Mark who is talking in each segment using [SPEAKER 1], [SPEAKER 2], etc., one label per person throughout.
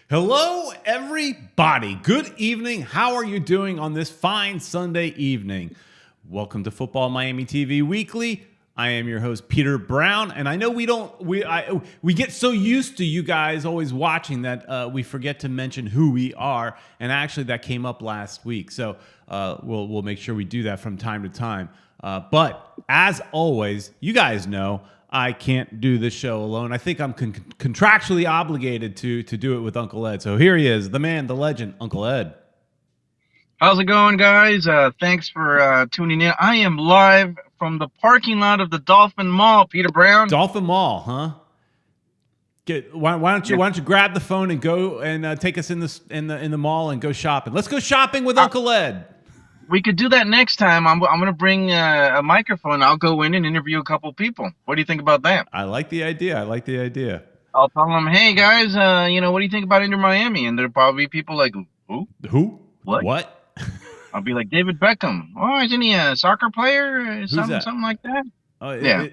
[SPEAKER 1] Hello, everybody. Good evening. How are you doing on this fine Sunday evening? Welcome to Football Miami TV Weekly. I am your host, Peter Brown, and I know we get so used to you guys always watching that we forget to mention who we are, and actually that came up last week, so we'll make sure we do that from time to time. But as always, you guys know I can't do this show alone. I think I'm contractually obligated to do it with Uncle Ed. So here he is, the man, the legend, Uncle Ed.
[SPEAKER 2] How's it going, guys? Thanks for tuning in. I am live from the parking lot of the Dolphin Mall, Peter Brown.
[SPEAKER 1] Dolphin Mall, huh? Why don't you grab the phone and go and take us in the mall and go shopping? Let's go shopping with Uncle Ed.
[SPEAKER 2] We could do that next time. I'm going to bring a microphone. I'll go in and interview a couple people. What do you think about that?
[SPEAKER 1] I like the idea.
[SPEAKER 2] I'll tell them, hey, guys, what do you think about Inter Miami? And there'll probably be people like, who?
[SPEAKER 1] Who?
[SPEAKER 2] What? I'll be like, David Beckham. Oh, isn't he a soccer player? Something like that.
[SPEAKER 1] Oh, yeah.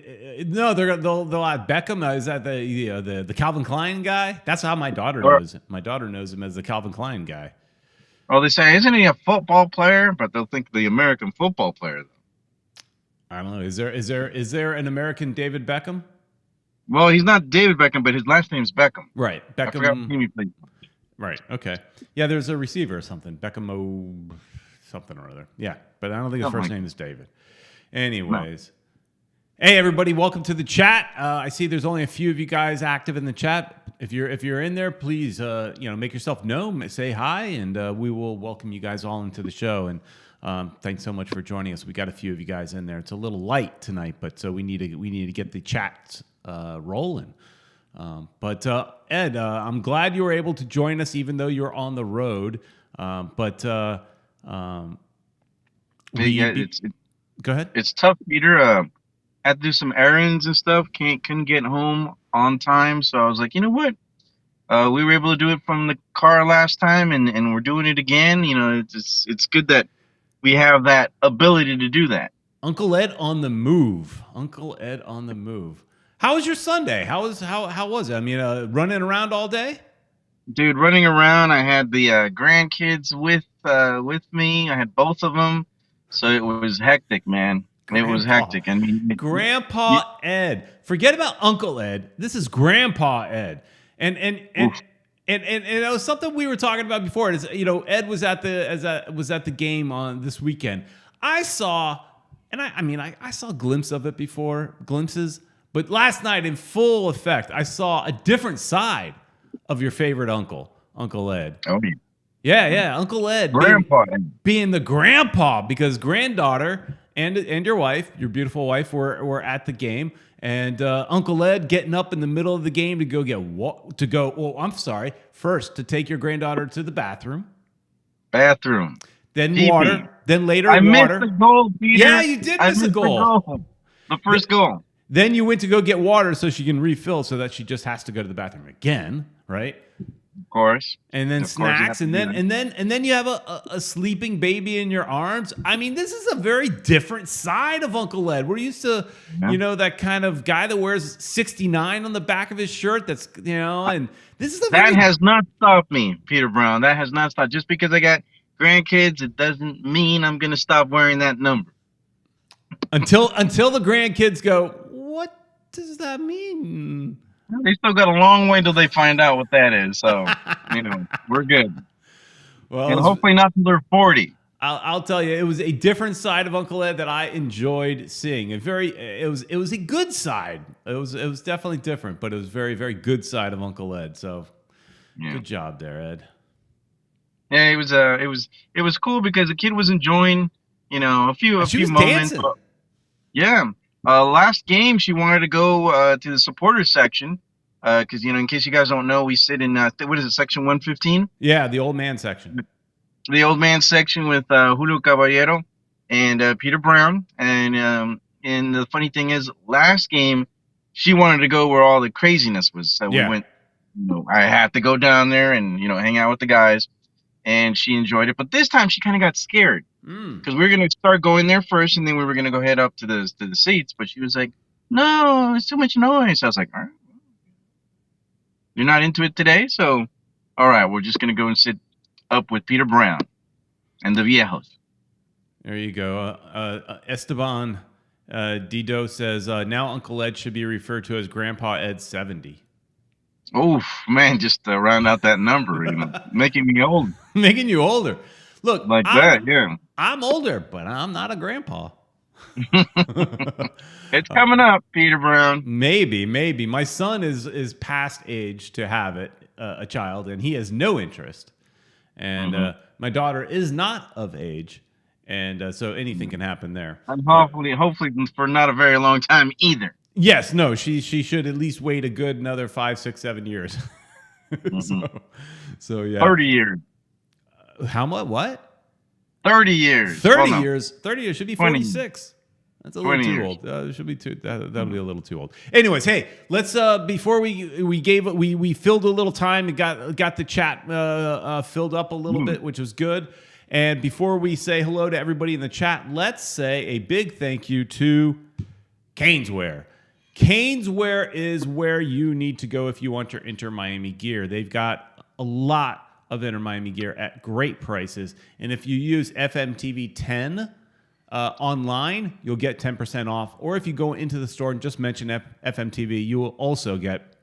[SPEAKER 1] No, they'll add Beckham. Is that the Calvin Klein guy? That's how my daughter knows him. My daughter knows him as the Calvin Klein guy.
[SPEAKER 2] Oh, they say, isn't he a football player? But they'll think the American football player, though.
[SPEAKER 1] I don't know. Is there an American David Beckham?
[SPEAKER 2] Well, he's not David Beckham, but his last name's Beckham.
[SPEAKER 1] Right, Beckham.
[SPEAKER 2] I forgot what team he played.
[SPEAKER 1] Right. Okay. Yeah, there's a receiver or something. Beckham something or other. Yeah, but I don't think his first name is David. Anyways. No. Hey, everybody, welcome to the chat. I see there's only a few of you guys active in the chat. If you're in there, please make yourself known, say hi, and we will welcome you guys all into the show. And thanks so much for joining us. We got a few of you guys in there. It's a little light tonight, but so we need to get the chats rolling. But Ed, I'm glad you were able to join us, even though you're on the road. Go ahead.
[SPEAKER 2] It's tough, Peter. Had to do some errands and stuff. Couldn't get home on time, so I was like, you know what? We were able to do it from the car last time, and we're doing it again. You know, it's good that we have that ability to do that.
[SPEAKER 1] Uncle Ed on the move. Uncle Ed on the move. How was your Sunday? How was it? I mean, running around all day?
[SPEAKER 2] Dude, running around. I had the grandkids with me. I had both of them, so it was hectic, man. It was hectic. I mean,
[SPEAKER 1] Grandpa Ed. Forget about Uncle Ed. This is Grandpa Ed. And it was something we were talking about before. Is Ed was at the game on this weekend. I saw a glimpse of it before, glimpses. But last night, in full effect, I saw a different side of your favorite uncle, Uncle Ed.
[SPEAKER 2] Oh,
[SPEAKER 1] yeah, Uncle Ed,
[SPEAKER 2] Grandpa
[SPEAKER 1] being the grandpa, because granddaughter and your wife, your beautiful wife, were at the game, and Uncle Ed getting up in the middle of the game first to take your granddaughter to the bathroom, then water, then later water.
[SPEAKER 2] I missed the goal, Peter.
[SPEAKER 1] Yeah, you did miss a goal.
[SPEAKER 2] The first goal.
[SPEAKER 1] Then you went to go get water so she can refill, so that she just has to go to the bathroom again, right?
[SPEAKER 2] Of course.
[SPEAKER 1] And then snacks, and then you have a sleeping baby in your arms. I mean, this is a very different side of Uncle Ed. We're used to, that kind of guy that wears 69 on the back of his shirt. That's and this is
[SPEAKER 2] has not stopped me, Peter Brown. That has not stopped. Just because I got grandkids, it doesn't mean I'm going to stop wearing that number.
[SPEAKER 1] Until the grandkids go, what does that mean?
[SPEAKER 2] They still got a long way till they find out what that is. So, we're good. Well, and hopefully not till they're 40.
[SPEAKER 1] I'll tell you, it was a different side of Uncle Ed that I enjoyed seeing. It was a good side. It was definitely different, but it was very, very good side of Uncle Ed. So, Good job there, Ed.
[SPEAKER 2] Yeah, it was cool because the kid was enjoying, a few moments.
[SPEAKER 1] Dancing.
[SPEAKER 2] Yeah. Last game, she wanted to go to the supporters section because, in case you guys don't know, we sit in, what is it, section 115?
[SPEAKER 1] Yeah, the old man section.
[SPEAKER 2] The old man section with Julio Caballero and Peter Brown. And the funny thing is, last game, she wanted to go where all the craziness was. So we went, I had to go down there and, hang out with the guys. And she enjoyed it. But this time, she kind of got scared. Because we were going to start going there first, and then we were going to go head up to the seats. But she was like, no, it's too much noise. I was like, all right. You're not into it today, so All right, we're just gonna go and sit up with Peter Brown and the viejos.
[SPEAKER 1] There you go. Esteban Dido says, now Uncle Ed should be referred to as Grandpa Ed 70.
[SPEAKER 2] Oh man, just to round out that number, making me old.
[SPEAKER 1] Making you older. Look,
[SPEAKER 2] Like that, yeah.
[SPEAKER 1] I'm older, but I'm not a grandpa.
[SPEAKER 2] It's coming up, Peter Brown.
[SPEAKER 1] Maybe. My son is past age to have a child, and he has no interest. And my daughter is not of age, and so anything can happen there.
[SPEAKER 2] And hopefully for not a very long time either.
[SPEAKER 1] Yes, no, she should at least wait a good another 5, 6, 7 years. So yeah,
[SPEAKER 2] 30 years.
[SPEAKER 1] How much? What?
[SPEAKER 2] 30 years.
[SPEAKER 1] 30 years. 30 years should be 46. That's a little too
[SPEAKER 2] years.
[SPEAKER 1] old. It should be too. That'll be a little too old. Anyways, hey, let's before we filled a little time and got the chat filled up a little bit, which was good. And before we say hello to everybody in the chat, let's say a big thank you to Caneswear. Caneswear is where you need to go if you want your Inter Miami gear. They've got a lot of Inter Miami gear at great prices. And if you use FMTV 10 online, you'll get 10% off. Or if you go into the store and just mention FMTV, you will also get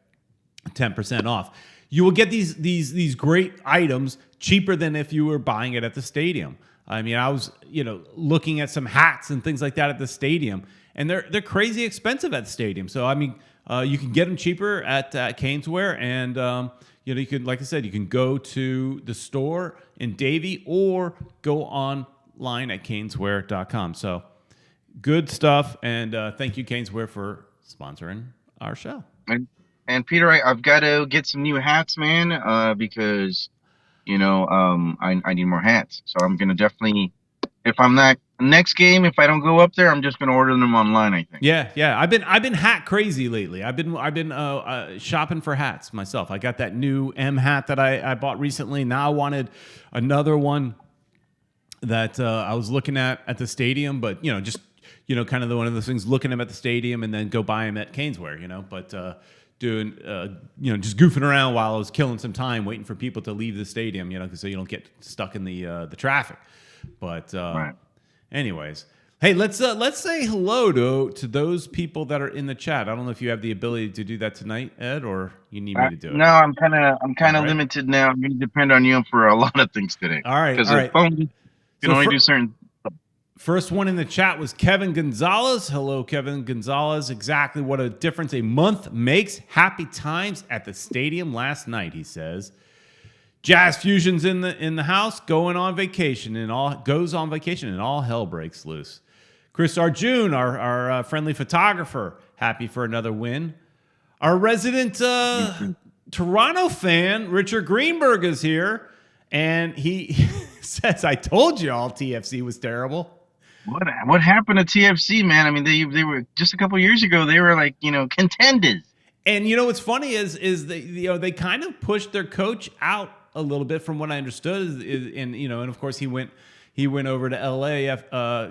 [SPEAKER 1] 10% off. You will get these great items cheaper than if you were buying it at the stadium. I mean, I was looking at some hats and things like that at the stadium, and they're crazy expensive at the stadium. So I mean, you can get them cheaper at Caneswear, and you can, like I said, you can go to the store in Davie or go online at caneswear.com. So good stuff, and thank you, Caneswear, for sponsoring our show.
[SPEAKER 2] And Peter, I've got to get some new hats, man, because I need more hats. So I'm gonna definitely, if I'm not next game, if I don't go up there, I'm just gonna order them online, I think.
[SPEAKER 1] Yeah. I've been hat crazy lately. I've been shopping for hats myself. I got that new M hat that I bought recently. Now I wanted another one that I was looking at the stadium, but just kind of one of those things, looking them at the stadium and then go buy them at Caneswear, but doing just goofing around while I was killing some time waiting for people to leave the stadium, so you don't get stuck in the traffic. But
[SPEAKER 2] right.
[SPEAKER 1] Anyways, hey, let's say hello to those people that are in the chat. I don't know if you have the ability to do that tonight, Ed, or you need me to do it.
[SPEAKER 2] No, I'm kind of limited now. I'm going to depend on you for a lot of things today.
[SPEAKER 1] All right,
[SPEAKER 2] because the phone you can only do certain.
[SPEAKER 1] First one in the chat was Kevin Gonzalez. Hello, Kevin Gonzalez. Exactly what a difference a month makes. Happy times at the stadium last night, he says. Jazz Fusion's in the house, going on vacation, and all hell breaks loose. Chris Arjun, our friendly photographer, happy for another win. Our resident Toronto fan, Richard Greenberg, is here, and he says, "I told you all TFC was terrible."
[SPEAKER 2] What happened to TFC, man? I mean, they were just a couple years ago. They were like contenders.
[SPEAKER 1] And what's funny is they kind of pushed their coach out a little bit, from what I understood. And of course he went over to LA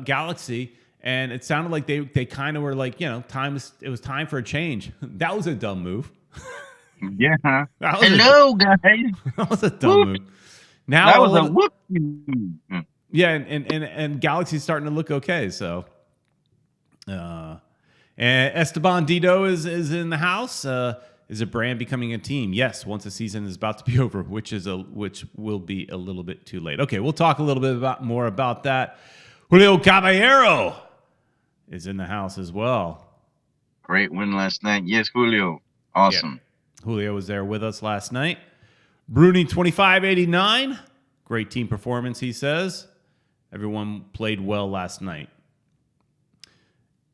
[SPEAKER 1] Galaxy, and it sounded like they kind of were like it was time for a change. That was a dumb move.
[SPEAKER 2] Yeah. Hello, guys.
[SPEAKER 1] That was a dumb move. Now
[SPEAKER 2] that was a whoop.
[SPEAKER 1] Yeah, and Galaxy's starting to look okay. So, and Esteban Dido is in the house. Is a brand becoming a team? Yes, once the season is about to be over, which will be a little bit too late. Okay, we'll talk a little bit more about that. Julio Caballero is in the house as well.
[SPEAKER 2] Great win last night. Yes, Julio. Awesome.
[SPEAKER 1] Yeah. Julio was there with us last night. Bruni 2589. Great team performance, he says. Everyone played well last night.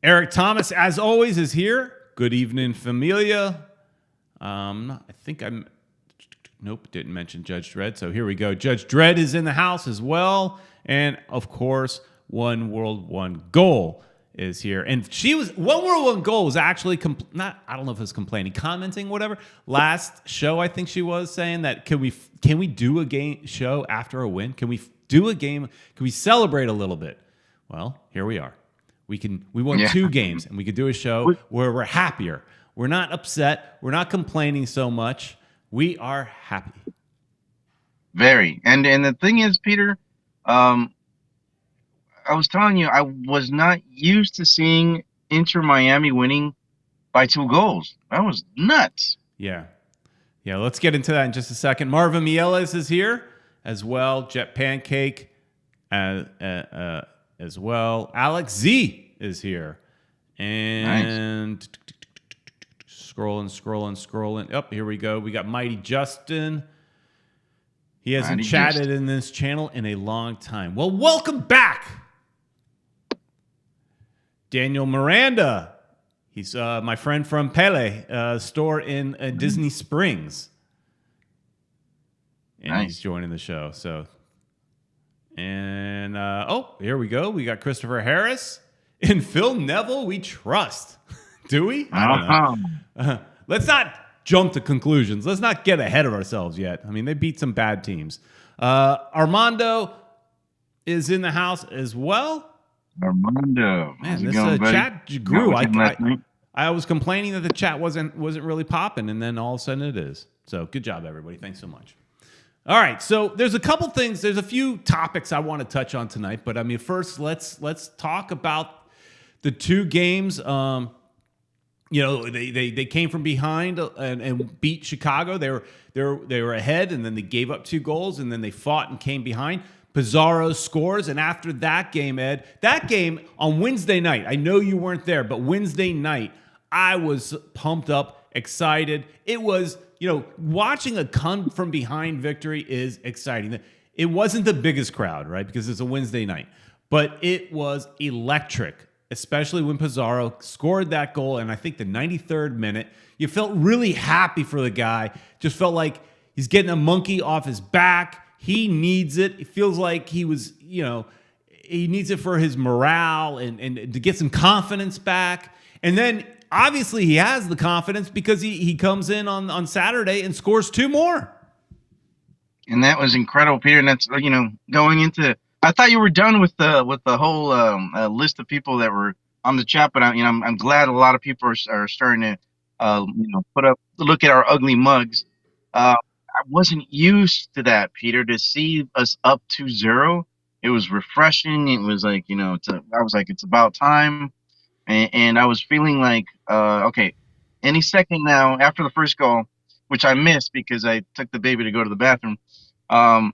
[SPEAKER 1] Eric Thomas, as always, is here. Good evening, familia. Nope, didn't mention Judge Dredd. So here we go. Judge Dredd is in the house as well. And, of course, One World, One Goal is here. And One World, One Goal was actually, I don't know if it was complaining, commenting, whatever. Last show, I think she was saying that, can we do a game show after a win? Can we do a game? Can we celebrate a little bit? Well, here we are. We won 2 games, and we could do a show where we're happier. We're not upset. We're not complaining so much. We are happy.
[SPEAKER 2] very. And the thing is, Peter, um, I was telling you, I was not used to seeing Inter Miami winning by 2 goals. That was nuts.
[SPEAKER 1] Yeah. Yeah, let's get into that in just a second. Marvin Mieles is here as well. Jet Pancake as well. Alex Z is here. And
[SPEAKER 2] Nice.
[SPEAKER 1] scrolling. Oh, here we go. We got Mighty Justin. He hasn't
[SPEAKER 2] Mighty
[SPEAKER 1] chatted
[SPEAKER 2] Justin.
[SPEAKER 1] in this channel in a long time. Well, welcome back. Daniel Miranda. He's my friend from Pele store in Disney Springs. And
[SPEAKER 2] Nice.
[SPEAKER 1] he's joining the show. So, and here we go. We got Christopher Harris and Phil Neville. We trust. Do we? I don't know. Let's not jump to conclusions. Let's not get ahead of ourselves yet. I mean, they beat some bad teams. Armando is in the house as well.
[SPEAKER 2] Armando.
[SPEAKER 1] Man, this chat grew. I was complaining that the chat wasn't really popping, and then all of a sudden it is. So good job, everybody. Thanks so much. All right, so there's a couple things. There's a few topics I want to touch on tonight, but I mean, first let's talk about the two games. You know, they came from behind and beat Chicago. They were ahead, and then they gave up 2 goals, and then they fought and came behind. Pizarro scores, and after that game, Ed, that game on Wednesday night, I know you weren't there, but Wednesday night, I was pumped up, excited. It was, you know, watching a come from behind victory is exciting. It wasn't the biggest crowd, right, because it's a Wednesday night, but it was electric, especially when Pizarro scored that goal, and I think the 93rd minute, you felt really happy for the guy. Just felt like he's getting a monkey off his back. He needs it. It feels like he was, you know, he needs it for his morale and to get some confidence back. And then obviously he has the confidence because he comes in on Saturday and scores 2 more.
[SPEAKER 2] And that was incredible, Peter. And that's, you know, going into, I thought you were done with the whole list of people that were on the chat, but I'm glad a lot of people are starting to look at our ugly mugs. I wasn't used to that, Peter, to see us up 2-0. It was refreshing. It was like, you know, I was like, it's about time. And I was feeling like, okay, any second now after the first goal, which I missed because I took the baby to go to the bathroom. I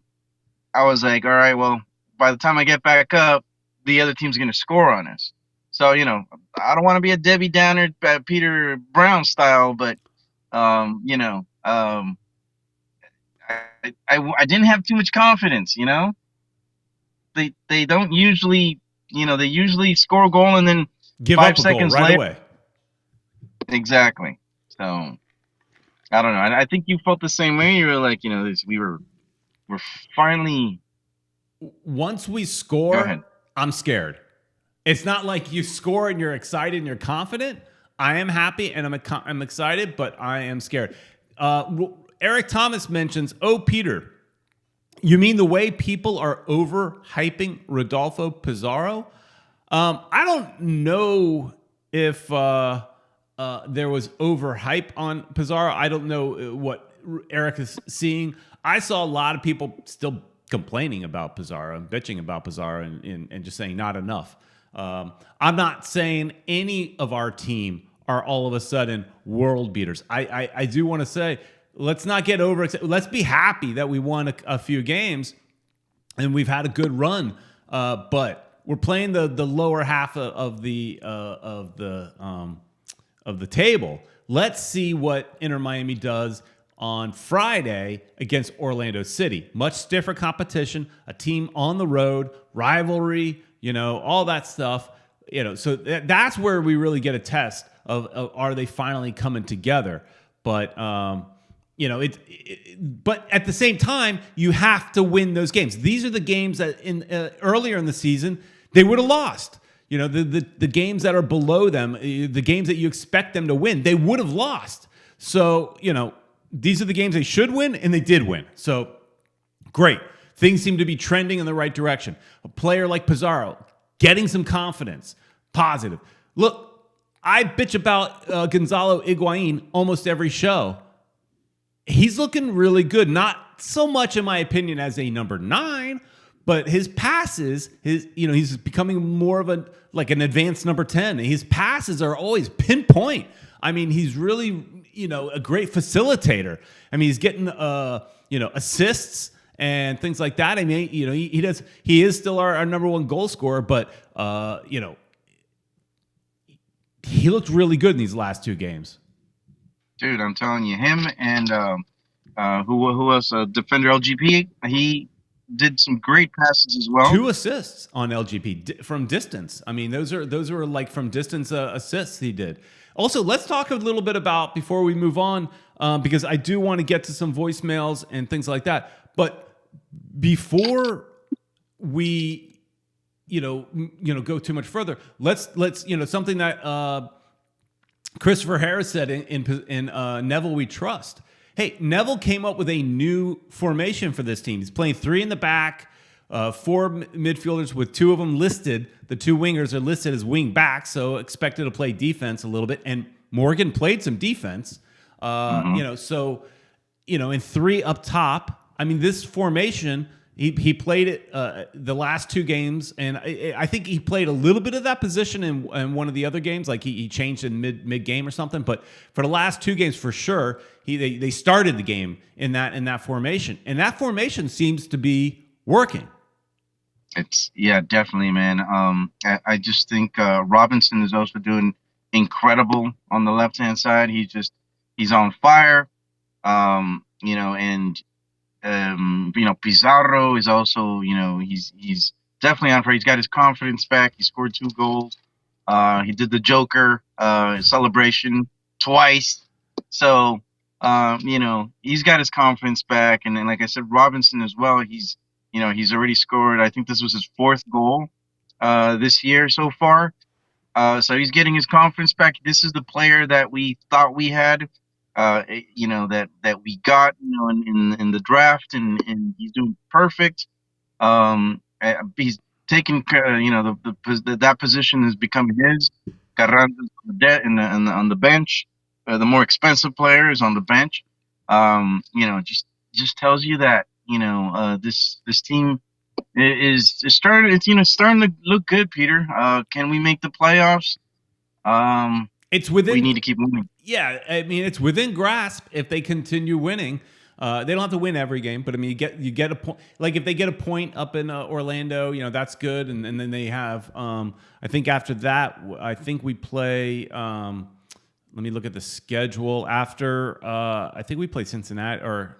[SPEAKER 2] was like, all right, well, by the time I get back up, the other team's going to score on us. So, you know, I don't want to be a Debbie Downer, Peter Brown style, but, you know, I didn't have too much confidence, you know. They don't usually, you know, they usually score a goal and then
[SPEAKER 1] give
[SPEAKER 2] 5
[SPEAKER 1] up a
[SPEAKER 2] seconds
[SPEAKER 1] goal right
[SPEAKER 2] later.
[SPEAKER 1] Away.
[SPEAKER 2] Exactly. So I don't know. I think you felt the same way. You were like, you know, we're finally.
[SPEAKER 1] Once we score, I'm scared. It's not like you score and you're excited and you're confident. I am happy and I'm excited, but I am scared. Eric Thomas mentions, oh, Peter, you mean the way people are overhyping Rodolfo Pizarro? I don't know if there was overhype on Pizarro. I don't know what Eric is seeing. I saw a lot of people still complaining about Pizarro and bitching about Pizarro and just saying not enough. I'm not saying any of our team are all of a sudden world beaters. I do want to say, let's not get overexcited. Let's be happy that we won a few games and we've had a good run. But we're playing the lower half of the table. Let's see what Inter Miami does on Friday against Orlando City. Much stiffer competition, a team on the road, rivalry, you know, all that stuff. You know, so that's where we really get a test of are they finally coming together. But you know, but at the same time, you have to win those games. These are the games that earlier in the season they would have lost. You know, the games that are below them, the games that you expect them to win, they would have lost. So, you know, these are the games they should win, and they did win. So, great. Things seem to be trending in the right direction. A player like Pizarro, getting some confidence, positive. Look, I bitch about Gonzalo Higuain almost every show. He's looking really good. Not not so much, in my opinion, as a number 9, but his passes, he's becoming more of an advanced number 10. His passes are always pinpoint. I mean, he's really, a great facilitator. I mean, he's getting, assists and things like that. I mean, he is still our number 1 goal scorer, but, he looked really good in these last 2 games.
[SPEAKER 2] Dude, I'm telling you, him and who else? Defender LGP. He did some great passes as well.
[SPEAKER 1] 2 assists on LGP from distance. I mean, those are like from distance assists he did. Also, let's talk a little bit about, before we move on, because I do want to get to some voicemails and things like that. But before we, go too much further, let's something that Christopher Harris said in Neville We Trust. Hey, Neville came up with a new formation for this team. He's playing 3 in the back, 4 midfielders with 2 of them listed. The 2 wingers are listed as wing backs, so expected to play defense a little bit. And Morgan played some defense, in 3 up top. I mean, this formation, he played it the last 2 games, and I think he played a little bit of that position in one of the other games, like he changed in mid game or something. But for the last 2 games, for sure, they started the game in that formation, and that formation seems to be working.
[SPEAKER 2] Definitely, man. I just think Robinson is also doing incredible on the left-hand side. He's on fire, and Pizarro is also, he's definitely on fire. He's got his confidence back. He scored 2 goals. He did the Joker celebration twice. So, he's got his confidence back. And then, like I said, Robinson as well. He's already scored. I think this was his 4th goal this year so far. So he's getting his confidence back. This is the player that we thought we had, that we got, in the draft, and he's doing perfect. He's taking, that position has become his. Carranza's on the bench. The more expensive player is on the bench. Just tells you that, this team is starting. It's starting to look good, Peter. Can we make the playoffs?
[SPEAKER 1] It's within.
[SPEAKER 2] We need to keep moving.
[SPEAKER 1] Yeah, I mean, it's within grasp if they continue winning. They don't have to win every game, but I mean, you get a point. Like if they get a point up in Orlando, that's good. And then they have. I think after that, I think we play. Let me look at the schedule. After I think we play Cincinnati,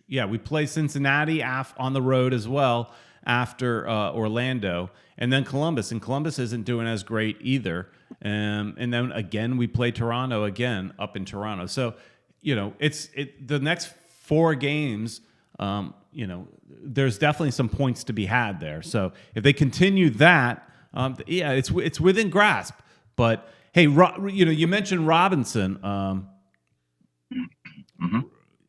[SPEAKER 1] we play Cincinnati on the road as well after Orlando, and then Columbus. And Columbus isn't doing as great either. And then again, we play Toronto again up in Toronto. So, it's the next 4 games. There's definitely some points to be had there. So if they continue that, it's within grasp. But hey, you mentioned Robinson. I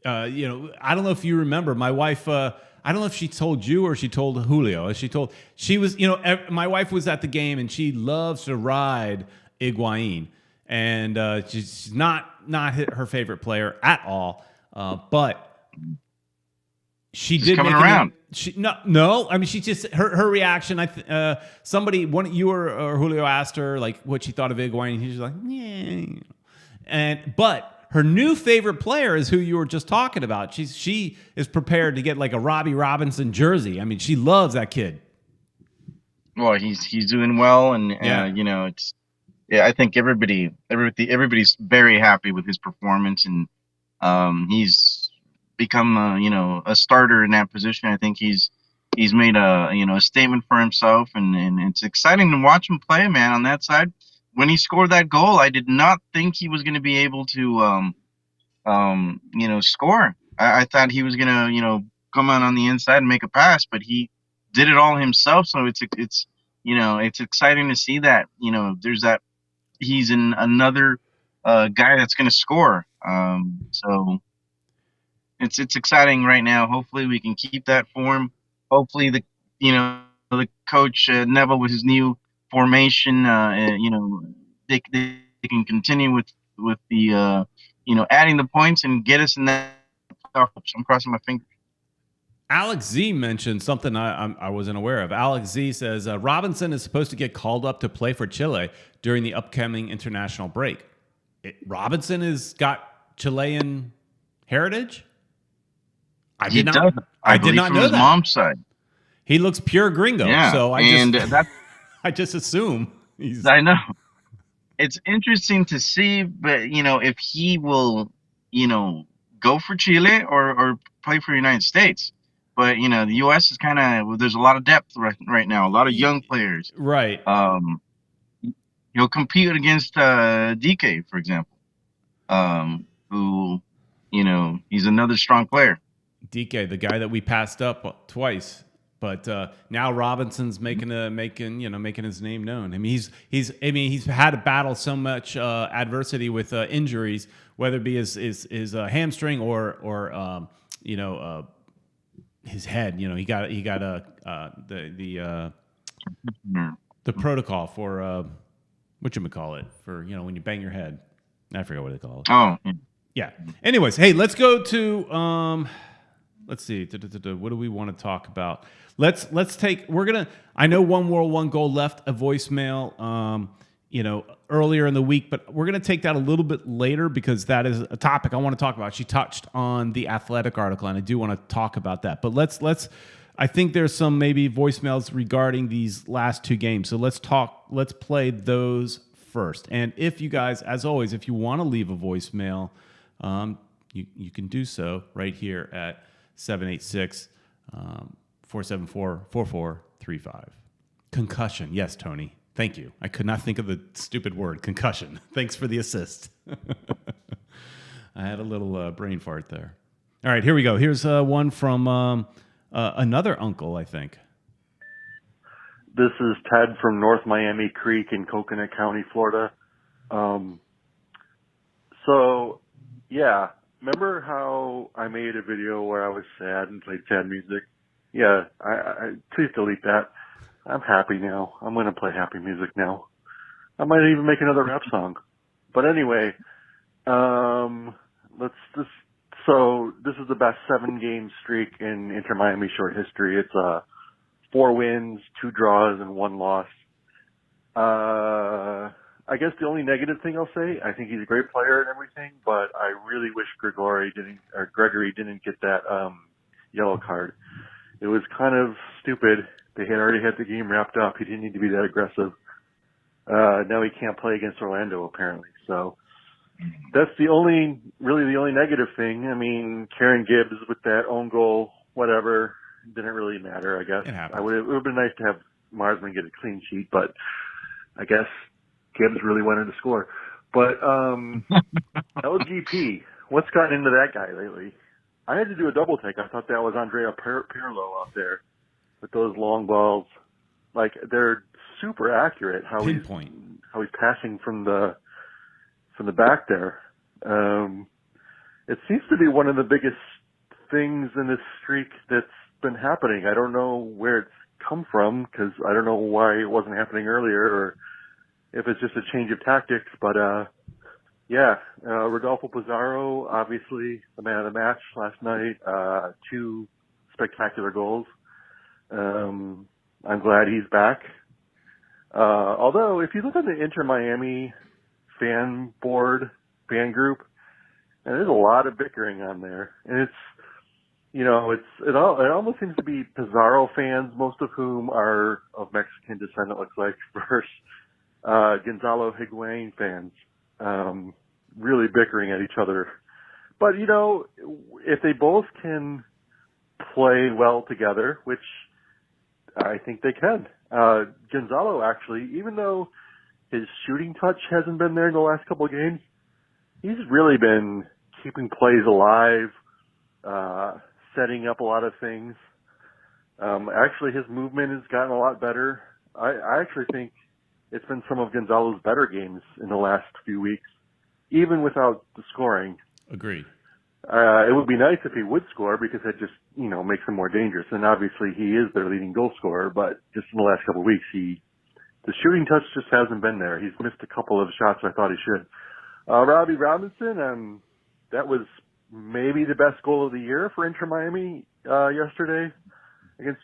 [SPEAKER 1] don't know if you remember, my wife. I don't know if she told you or she told Julio. She was, my wife was at the game and she loves to ride Higuaín, and she's not her favorite player at all. But she did
[SPEAKER 2] coming around.
[SPEAKER 1] No. I mean, she just her reaction. You or Julio asked her like what she thought of Higuaín. He's like, yeah, but her new favorite player is who you were just talking about. She is prepared to get like a Robbie Robinson jersey. I mean, she loves that kid.
[SPEAKER 2] Well, he's doing well, and it's. Yeah, I think everybody's very happy with his performance, and he's become a starter in that position. I think he's made a statement for himself, and it's exciting to watch him play, man. On that side, when he scored that goal, I did not think he was going to be able to score. I thought he was going to come out on the inside and make a pass, but he did it all himself. So it's exciting to see that there's that. He's another guy that's going to score. So it's exciting right now. Hopefully we can keep that form. Hopefully the coach Neville with his new formation, they can continue with the adding the points and get us in that playoff. I'm crossing my fingers.
[SPEAKER 1] Alex Z mentioned something I wasn't aware of. Alex Z says Robinson is supposed to get called up to play for Chile during the upcoming international break. Robinson has got Chilean heritage? I
[SPEAKER 2] He
[SPEAKER 1] did not.
[SPEAKER 2] does,
[SPEAKER 1] I did
[SPEAKER 2] believe,
[SPEAKER 1] not
[SPEAKER 2] from
[SPEAKER 1] know
[SPEAKER 2] his
[SPEAKER 1] that.
[SPEAKER 2] mom's side.
[SPEAKER 1] He looks pure gringo,
[SPEAKER 2] Yeah,
[SPEAKER 1] so
[SPEAKER 2] and that's
[SPEAKER 1] I just assume he's.
[SPEAKER 2] I know. It's interesting to see, but if he will, go for Chile or play for the United States. But the U.S. is kind of there's a lot of depth right now, a lot of young players.
[SPEAKER 1] Right.
[SPEAKER 2] Um, he'll compete against DK, for example, who, he's another strong player.
[SPEAKER 1] DK, the guy that we passed up twice, but now Robinson's making his name known. I mean, he's had to battle so much adversity with injuries, whether it be his hamstring or his head. He got the protocol for whatchamacallit, for when you bang your head. I forget what they call it.
[SPEAKER 2] Oh,
[SPEAKER 1] yeah. Anyways, hey, let's go to let's see. What do we want to talk about? Let's take. I know One World, One Goal left a voicemail. Earlier in the week, but we're gonna take that a little bit later because that is a topic I want to talk about. She touched on the Athletic article, and I do want to talk about that. But let's. I think there's some maybe voicemails regarding these last two games. So let's play those first. And if you guys, as always, if you want to leave a voicemail, you can do so right here at 786-474-4435. Concussion. Yes, Tony. Thank you. I could not think of the stupid word, concussion. Thanks for the assist. I had a little brain fart there. All right, here we go. Here's one from another uncle, I think.
[SPEAKER 3] This is Ted from North Miami Creek in Coconut County, Florida. Remember how I made a video where I was sad and played sad music? Yeah, I please delete that. I'm happy now. I'm going to play happy music now. I might even make another rap song. But anyway, this is the best 7-game streak in Inter Miami short history. It's 4 wins, 2 draws, and 1 loss. I guess the only negative thing I'll say, I think he's a great player and everything, but I really wish Gregory didn't get that yellow card. It was kind of stupid. They had already had the game wrapped up. He didn't need to be that aggressive. Now he can't play against Orlando, apparently. So that's really the only negative thing. I mean, Karen Gibbs with that own goal, whatever, didn't really matter, I guess. It would have been nice to have Marsman get a clean sheet, but I guess Gibbs really wanted to score. But LGP, what's gotten into that guy lately? I had to do a double take. I thought that was Andrea Pirlo out there with those long balls. Like, they're super accurate how he's passing from the back there. It seems to be one of the biggest things in this streak that's been happening. I don't know where it's come from, because I don't know why it wasn't happening earlier, or if it's just a change of tactics. But Rodolfo Pizarro, obviously the man of the match last night. 2 spectacular goals. I'm glad he's back. Although, if you look at the Inter Miami fan group, and there's a lot of bickering on there, and it almost seems to be Pizarro fans, most of whom are of Mexican descent, it looks like, versus Gonzalo Higuain fans, really bickering at each other. But if they both can play well together, which I think they can. Gonzalo, actually, even though his shooting touch hasn't been there in the last couple of games, he's really been keeping plays alive, setting up a lot of things. Actually, his movement has gotten a lot better. I actually think it's been some of Gonzalo's better games in the last few weeks, even without the scoring.
[SPEAKER 1] Agreed.
[SPEAKER 3] It would be nice if he would score, because that just, makes him more dangerous. And obviously he is their leading goal scorer, but just in the last couple of weeks, the shooting touch just hasn't been there. He's missed a couple of shots I thought he should. Robbie Robinson, that was maybe the best goal of the year for Inter Miami. yesterday against.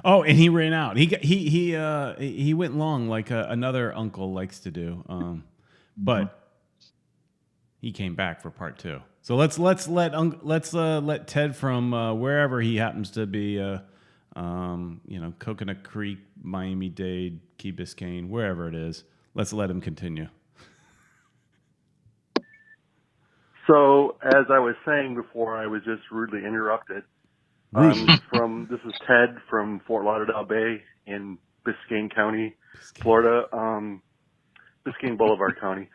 [SPEAKER 1] Oh, and he ran out. He went long like another uncle likes to do. But he came back for part 2. So let's let Ted from wherever he happens to be, Coconut Creek, Miami-Dade, Key Biscayne, wherever it is. Let's let him continue.
[SPEAKER 3] So, as I was saying before, I was just rudely interrupted. This is Ted from Fort Lauderdale Bay in Biscayne County, Florida, Biscayne Boulevard County.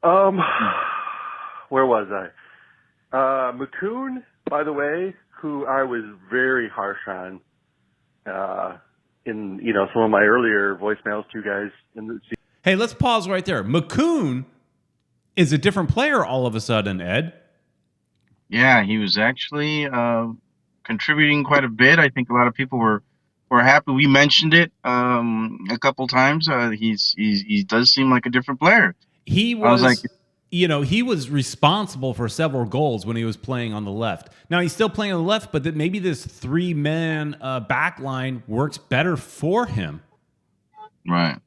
[SPEAKER 3] Where was I? McCoon, by the way, who I was very harsh on, in, some of my earlier voicemails to you guys.
[SPEAKER 1] Hey, let's pause right there. McCoon is a different player all of a sudden, Ed.
[SPEAKER 2] Yeah, he was actually contributing quite a bit. I think a lot of people were happy. We mentioned it a couple times. He does seem like a different player.
[SPEAKER 1] He was he was responsible for several goals when he was playing on the left. Now he's still playing on the left, but maybe this 3-man back line works better for him.
[SPEAKER 2] Right.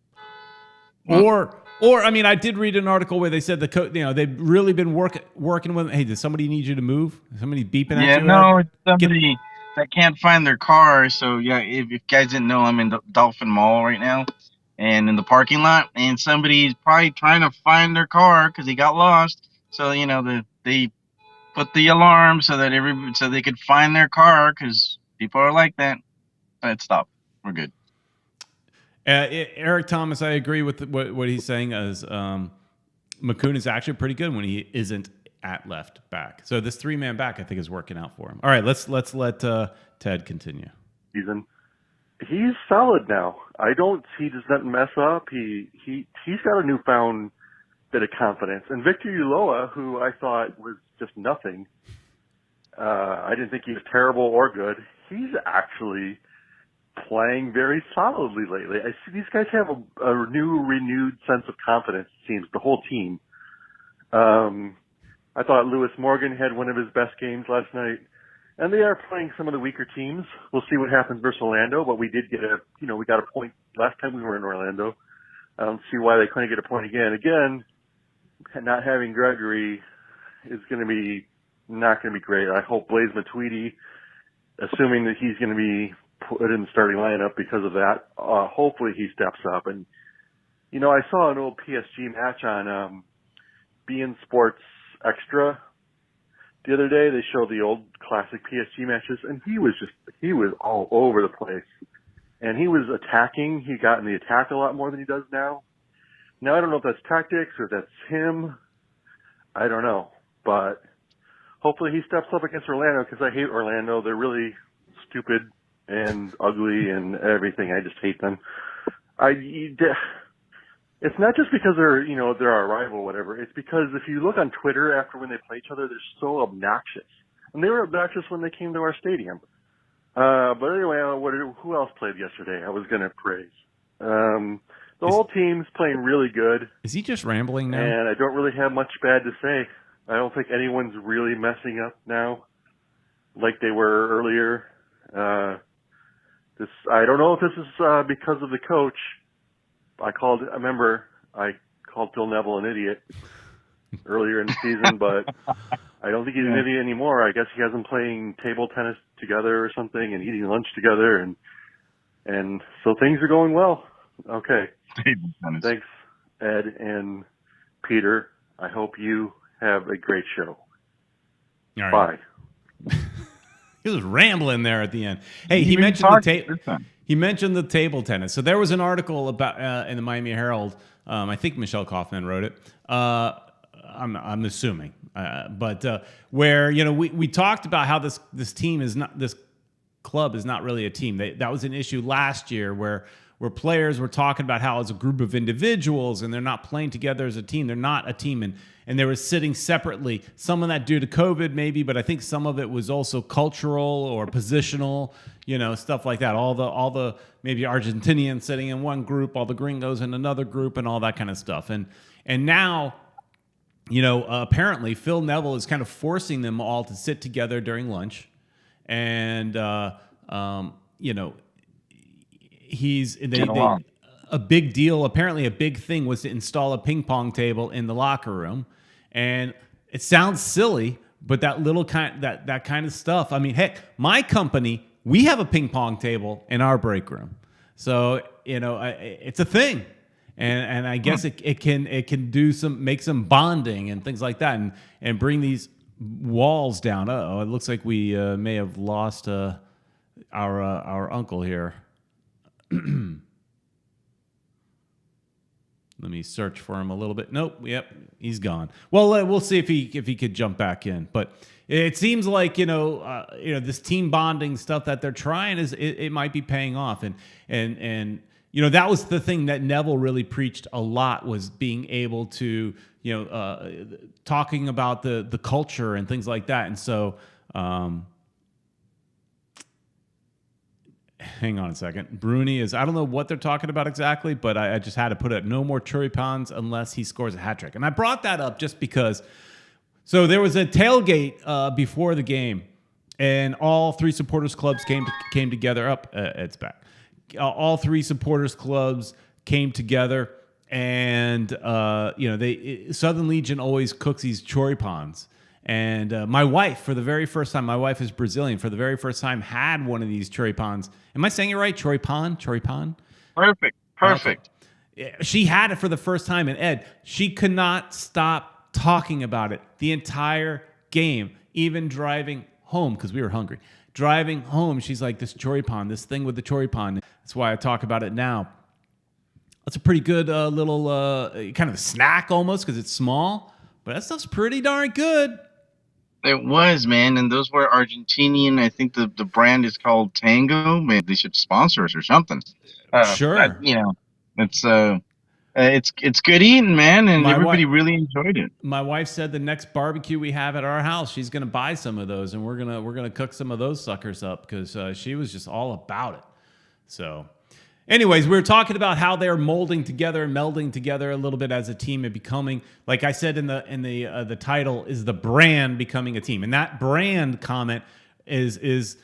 [SPEAKER 1] Or I mean, I did read an article where they said they've really been working with. Hey, does somebody need you to move? Is somebody beeping at you?
[SPEAKER 2] Yeah, no, it's somebody that can't find their car. So yeah, if you guys didn't know, I'm in the Dolphin Mall right now, and in the parking lot, and somebody's probably trying to find their car because he got lost. So they put the alarm so that so they could find their car because people are like that. But stop. We're good.
[SPEAKER 1] Eric Thomas, I agree with what he's saying. As McCoon is actually pretty good when he isn't at left back. So this 3-man back, I think, is working out for him. All right, let's let Ted continue.
[SPEAKER 3] He's solid now. He doesn't mess up. He's got a newfound bit of confidence. And Victor Ulloa, who I thought was just nothing, I didn't think he was terrible or good. He's actually playing very solidly lately. I see these guys have a renewed sense of confidence, it seems, the whole team. I thought Lewis Morgan had one of his best games last night, and they are playing some of the weaker teams. We'll see what happens versus Orlando, but we did get we got a point last time we were in Orlando. I don't see why they couldn't get a point again. Again, not having Gregory is not going to be great. I hope Blaise Matuidi, assuming that he's going to be put in the starting lineup because of that. Hopefully he steps up. And, I saw an old PSG match on beIN Sports Extra the other day. They showed the old classic PSG matches, and he was all over the place. And he was attacking. He got in the attack a lot more than he does now. Now, I don't know if that's tactics or if that's him. I don't know. But hopefully he steps up against Orlando, because I hate Orlando. They're really stupid and ugly and everything. I just hate them. It's not just because they're our rival or whatever. It's because if you look on Twitter after when they play each other, they're so obnoxious. And they were obnoxious when they came to our stadium. But anyway, who else played yesterday? I was going to praise. The whole team's playing really good.
[SPEAKER 1] Is he just rambling now?
[SPEAKER 3] And I don't really have much bad to say. I don't think anyone's really messing up now like they were earlier. I don't know if this is because of the coach. I called Phil Neville an idiot earlier in the season, but I don't think he's an idiot anymore. I guess he has them playing table tennis together or something and eating lunch together, and so things are going well. Okay. Thanks, Ed and Peter. I hope you have a great show.
[SPEAKER 1] All right.
[SPEAKER 3] Bye.
[SPEAKER 1] He was rambling there at the end. Hey, he mentioned the table tennis. So there was an article about in the Miami Herald. I think Michelle Kaufman wrote it. I'm assuming, but where we talked about how this team is not, this club is not really a team. That was an issue last year where players were talking about how it's a group of individuals and they're not playing together as a team. They're not a team, and they were sitting separately. Some of that due to COVID maybe, but I think some of it was also cultural or positional, stuff like that. All the maybe Argentinians sitting in one group, all the gringos in another group, and all that kind of stuff. And now apparently Phil Neville is kind of forcing them all to sit together during lunch, and
[SPEAKER 2] Get along.
[SPEAKER 1] a big deal. Apparently, a big thing was to install a ping pong table in the locker room, and it sounds silly, but that kind of stuff. I mean, heck, my company, we have a ping pong table in our break room, so it's a thing. And I guess it can make some bonding and things like that, and bring these walls down. It looks like we may have lost our uncle here. Let me search for him a little bit. Nope. Yep, he's gone. Well, we'll see if he could jump back in. But it seems like this team bonding stuff that they're trying it might be paying off, and that was the thing that Neville really preached a lot, was being able to, talking about the culture and things like that. And so, hang on a second. Bruni I don't know what they're talking about exactly, but I just had to put it, no more choripans unless he scores a hat trick. And I brought that up just because, so there was a tailgate before the game, and all three supporters clubs came together. It's back. All three supporters clubs came together, and Southern Legion always cooks these choripans. And my wife, for the very first time, my wife is Brazilian, for the very first time had one of these choripans. Am I saying it right? Choripan?
[SPEAKER 2] Perfect.
[SPEAKER 1] Okay. She had it for the first time, and Ed, she could not stop talking about it the entire game, even driving home, because we were hungry. Driving home, she's like, this choripan, this thing with the choripan. That's why I talk about it now. That's a pretty good little kind of snack almost, because it's small, but that stuff's pretty darn good.
[SPEAKER 2] It was, man, and those were Argentinian. I think the brand is called Tango. Maybe they should sponsor us or something.
[SPEAKER 1] Sure.
[SPEAKER 2] It's good eating, man, and everybody really enjoyed it.
[SPEAKER 1] My wife said the next barbecue we have at our house, she's gonna buy some of those, and we're gonna cook some of those suckers up, because she was just all about it. So, anyways, we were talking about how they're molding together and melding together a little bit as a team and becoming, like I said in the title, is the brand becoming a team, and that brand comment is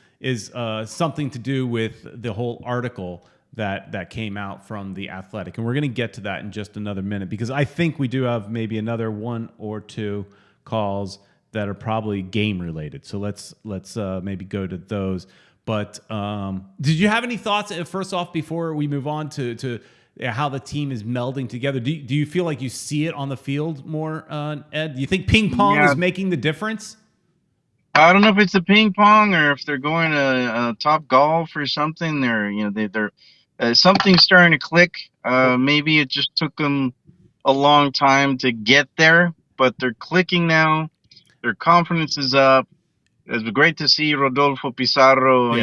[SPEAKER 1] something to do with the whole article that came out from The Athletic. And we're going to get to that in just another minute, because I think we do have maybe another one or two calls that are probably game related. So let's maybe go to those. But did you have any thoughts, first off, before we move on to how the team is melding together? Do you feel like you see it on the field more, Ed? Do you think ping pong is making the difference?
[SPEAKER 2] I don't know if it's the ping pong or if they're going to Top Golf or something. They're something's starting to click. Maybe it just took them a long time to get there, but they're clicking now. Their confidence is up. It's great to see Rodolfo Pizarro,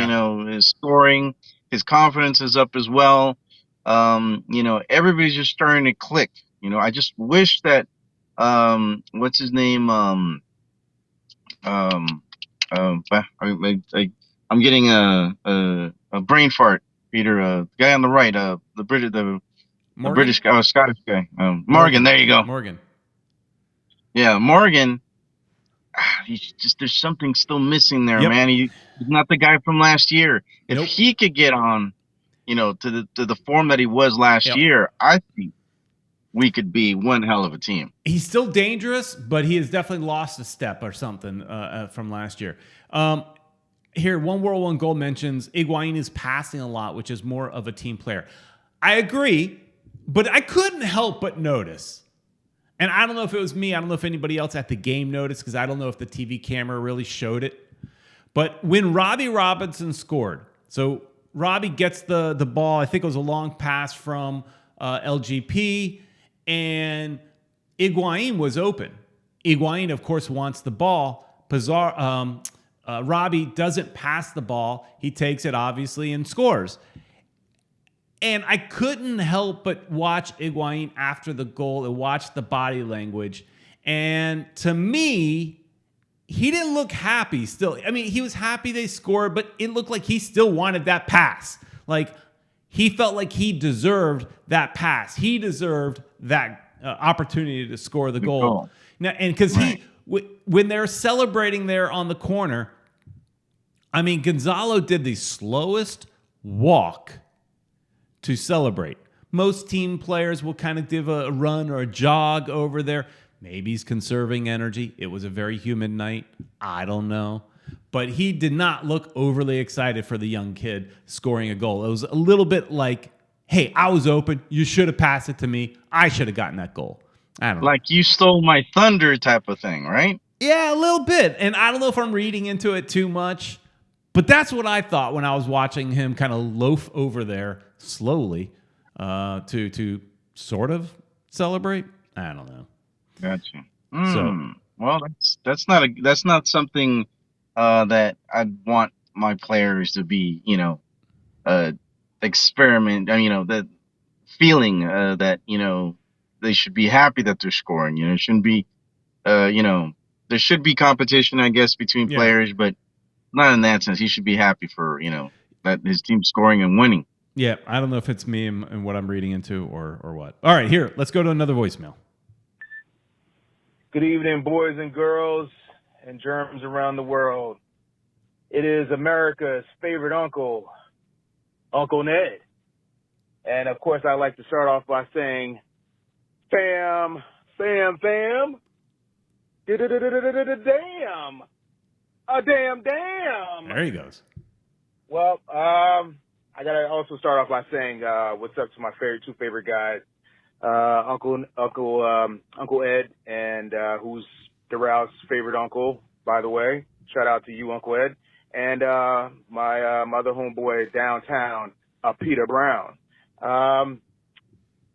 [SPEAKER 2] is scoring. His confidence is up as well. Everybody's just starting to click. I just wish that, what's his name? I'm getting a brain fart, Peter. The guy on the right, the British guy, Scottish guy, Morgan. There you go,
[SPEAKER 1] Morgan.
[SPEAKER 2] Yeah, Morgan. There's something still missing there, man. He's not the guy from last year. If he could get on, to the form that he was last year, I think we could be one hell of a team.
[SPEAKER 1] He's still dangerous, but he has definitely lost a step or something from last year. Here, One World, One Goal mentions Higuaín is passing a lot, which is more of a team player. I agree, but I couldn't help but notice. And I don't know if it was me. I don't know if anybody else at the game noticed, because I don't know if the TV camera really showed it. But when Robbie Robinson scored, so Robbie gets the ball. I think it was a long pass from LGP, and Higuaín was open. Higuaín, of course, wants the ball. Robbie doesn't pass the ball. He takes it, obviously, and scores. And I couldn't help but watch Higuaín after the goal and watch the body language. And to me, he didn't look happy still. I mean, he was happy they scored, but it looked like he still wanted that pass. Like, he felt like he deserved that pass. He deserved that opportunity to score the goal. Now, and because when they're celebrating there on the corner, I mean, Gonzalo did the slowest walk to celebrate. Most team players will kind of give a run or a jog over there. Maybe he's conserving energy. It was a very humid night. I don't know. But he did not look overly excited for the young kid scoring a goal. It was a little bit like, hey, I was open. You should have passed it to me. I should have gotten that goal. I don't know.
[SPEAKER 2] Like you stole my thunder type of thing, right?
[SPEAKER 1] Yeah, a little bit. And I don't know if I'm reading into it too much, but that's what I thought when I was watching him kind of loaf over there slowly to sort of celebrate. I don't know.
[SPEAKER 2] Gotcha.
[SPEAKER 1] So,
[SPEAKER 2] Well, that's not something that I'd want my players to be, experiment. The feeling that they should be happy that they're scoring. It shouldn't be, there should be competition, I guess, between players, but not in that sense. He should be happy for that his team's scoring and winning.
[SPEAKER 1] Yeah, I don't know if it's me and what I'm reading into or what. All right, here, let's go to another voicemail.
[SPEAKER 4] Good evening, boys and girls and germs around the world. It is America's favorite uncle, Uncle Ned. And, of course, I like to start off by saying, fam, fam, fam, damn, a damn.
[SPEAKER 1] There he goes.
[SPEAKER 4] Well, I got to also start off by saying what's up to my two favorite guys. Uncle Ed, and who's Darrell's favorite uncle, by the way. Shout out to you, Uncle Ed. And my other homeboy downtown, Peter Brown.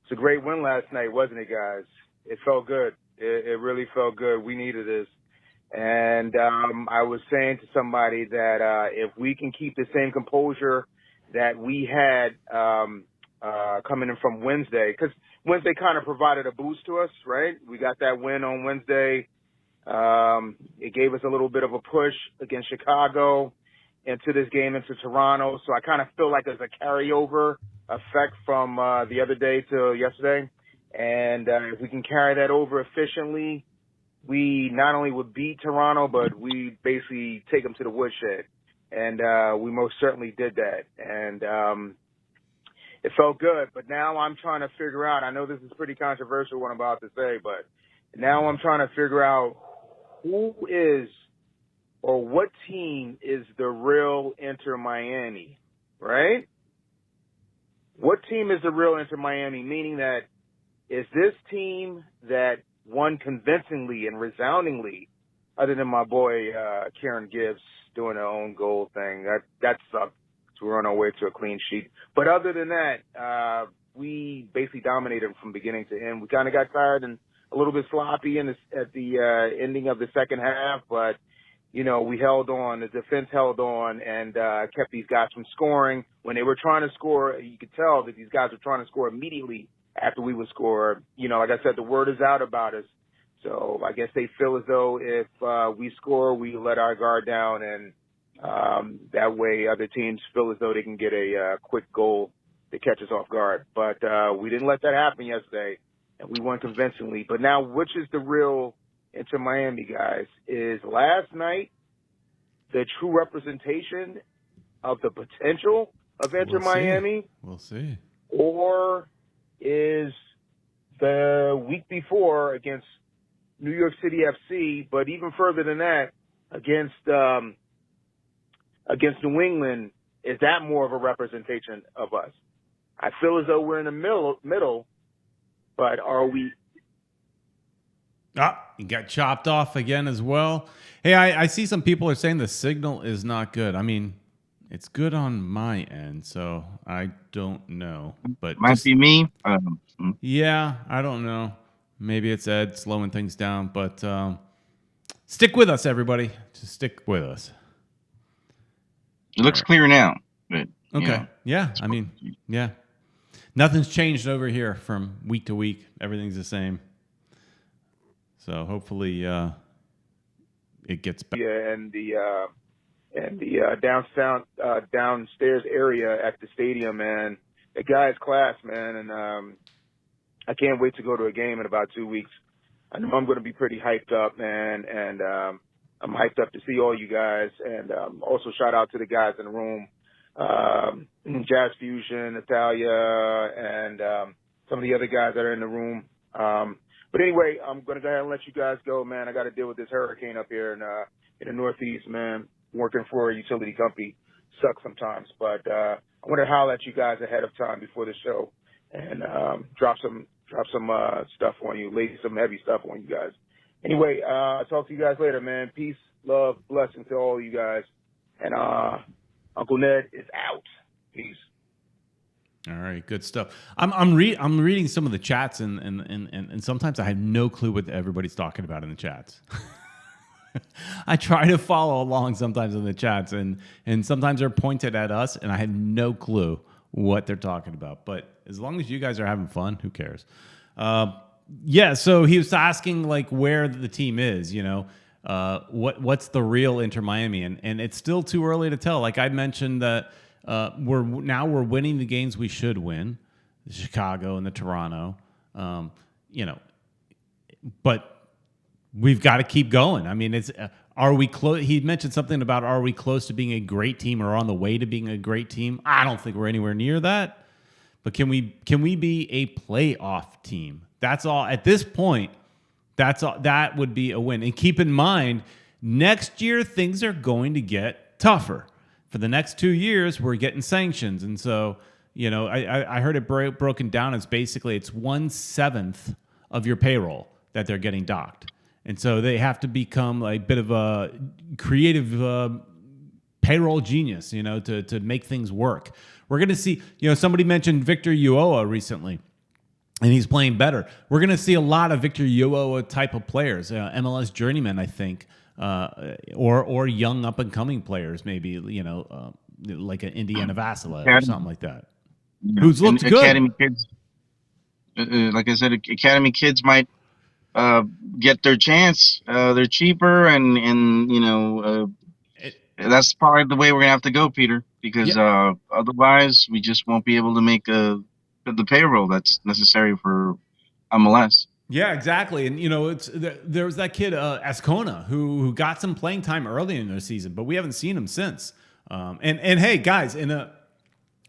[SPEAKER 4] It's a great win last night, wasn't it, guys? It felt good. It really felt good. We needed this. And I was saying to somebody that if we can keep the same composure that we had coming in from Wednesday, because Wednesday kind of provided a boost to us, right? We got that win on Wednesday. It gave us a little bit of a push against Chicago into this game, into Toronto. So I kind of feel like there's a carryover effect from the other day to yesterday. And if we can carry that over efficiently, we not only would beat Toronto, but we basically take them to the woodshed. And we most certainly did that. And it felt good, but now I'm trying to figure out, I know this is pretty controversial what I'm about to say, but now I'm trying to figure out who is or what team is the real Inter Miami, right? What team is the real Inter Miami, meaning that is this team that won convincingly and resoundingly, other than my boy Kieran Gibbs doing her own goal thing, that sucked. We're on our way to a clean sheet. But other than that, we basically dominated from beginning to end. We kind of got tired and a little bit sloppy at the ending of the second half, but, we held on. The defense held on and kept these guys from scoring. When they were trying to score, you could tell that these guys were trying to score immediately after we would score. Like I said, the word is out about us. So I guess they feel as though if we score, we let our guard down, and that way other teams feel as though they can get a quick goal to catch us off guard. But we didn't let that happen yesterday, and we won convincingly. But now, which is the real Inter Miami, guys? Is last night the true representation of the potential of Inter Miami?
[SPEAKER 1] We'll see.
[SPEAKER 4] Or is the week before against New York City FC, but even further than that, against New England, is that more of a representation of us? I feel as though we're in the middle, but are we?
[SPEAKER 1] You got chopped off again as well. Hey, I see some people are saying the signal is not good. I mean, it's good on my end, so I don't know. But
[SPEAKER 2] might be me.
[SPEAKER 1] Yeah, I don't know. Maybe it's Ed slowing things down, but stick with us, everybody. Just stick with us.
[SPEAKER 2] It looks clear now. But,
[SPEAKER 1] okay. Yeah. I mean, yeah. Nothing's changed over here from week to week. Everything's the same. So hopefully it gets better.
[SPEAKER 4] Yeah, and the downstairs area at the stadium, man. The guy's class, man, and I can't wait to go to a game in about 2 weeks. I know I'm going to be pretty hyped up, man, and I'm hyped up to see all you guys. And also shout out to the guys in the room, Jazz Fusion, Natalia, and some of the other guys that are in the room. But anyway, I'm going to go ahead and let you guys go, man. I got to deal with this hurricane up here in the Northeast, man. Working for a utility company sucks sometimes, but I want to holler at you guys ahead of time before the show and drop some stuff on you, lay some heavy stuff on you guys. Anyway, I'll talk to you guys later, man. Peace, love, blessings to all you guys. And Uncle Ned is out. Peace.
[SPEAKER 1] All right, good stuff. I'm reading some of the chats and sometimes I have no clue what everybody's talking about in the chats. I try to follow along sometimes in the chats and sometimes they're pointed at us and I have no clue what they're talking about. But as long as you guys are having fun, who cares? Yeah, so he was asking like where the team is, you know, what's the real Inter Miami, and it's still too early to tell. Like I mentioned that we're winning the games we should win, the Chicago and the Toronto, you know, but we've got to keep going. I mean, are we close? He mentioned something about are we close to being a great team or on the way to being a great team? I don't think we're anywhere near that. But can we be a playoff team? That's all. At this point, that's all. That would be a win. And keep in mind, next year things are going to get tougher. For the next 2 years, we're getting sanctions, and so you know, I heard it broken down as basically it's 1/7 of your payroll that they're getting docked. And so they have to become a bit of a creative payroll genius, you know, to make things work. We're going to see, you know, somebody mentioned Victor Ulloa recently, and he's playing better. We're going to see a lot of Victor Ulloa type of players, MLS journeymen, I think, or young up-and-coming players, maybe, you know, like an Indiana Vassila or something like that, who's looked good.
[SPEAKER 2] Academy kids, like I said, Academy kids might get their chance. They're cheaper, and you know, that's probably the way we're gonna have to go, Peter, because otherwise we just won't be able to make the payroll that's necessary for MLS.
[SPEAKER 1] Yeah, exactly. And you know, there was that kid Ascona who got some playing time early in their season, but we haven't seen him since. And hey, guys, in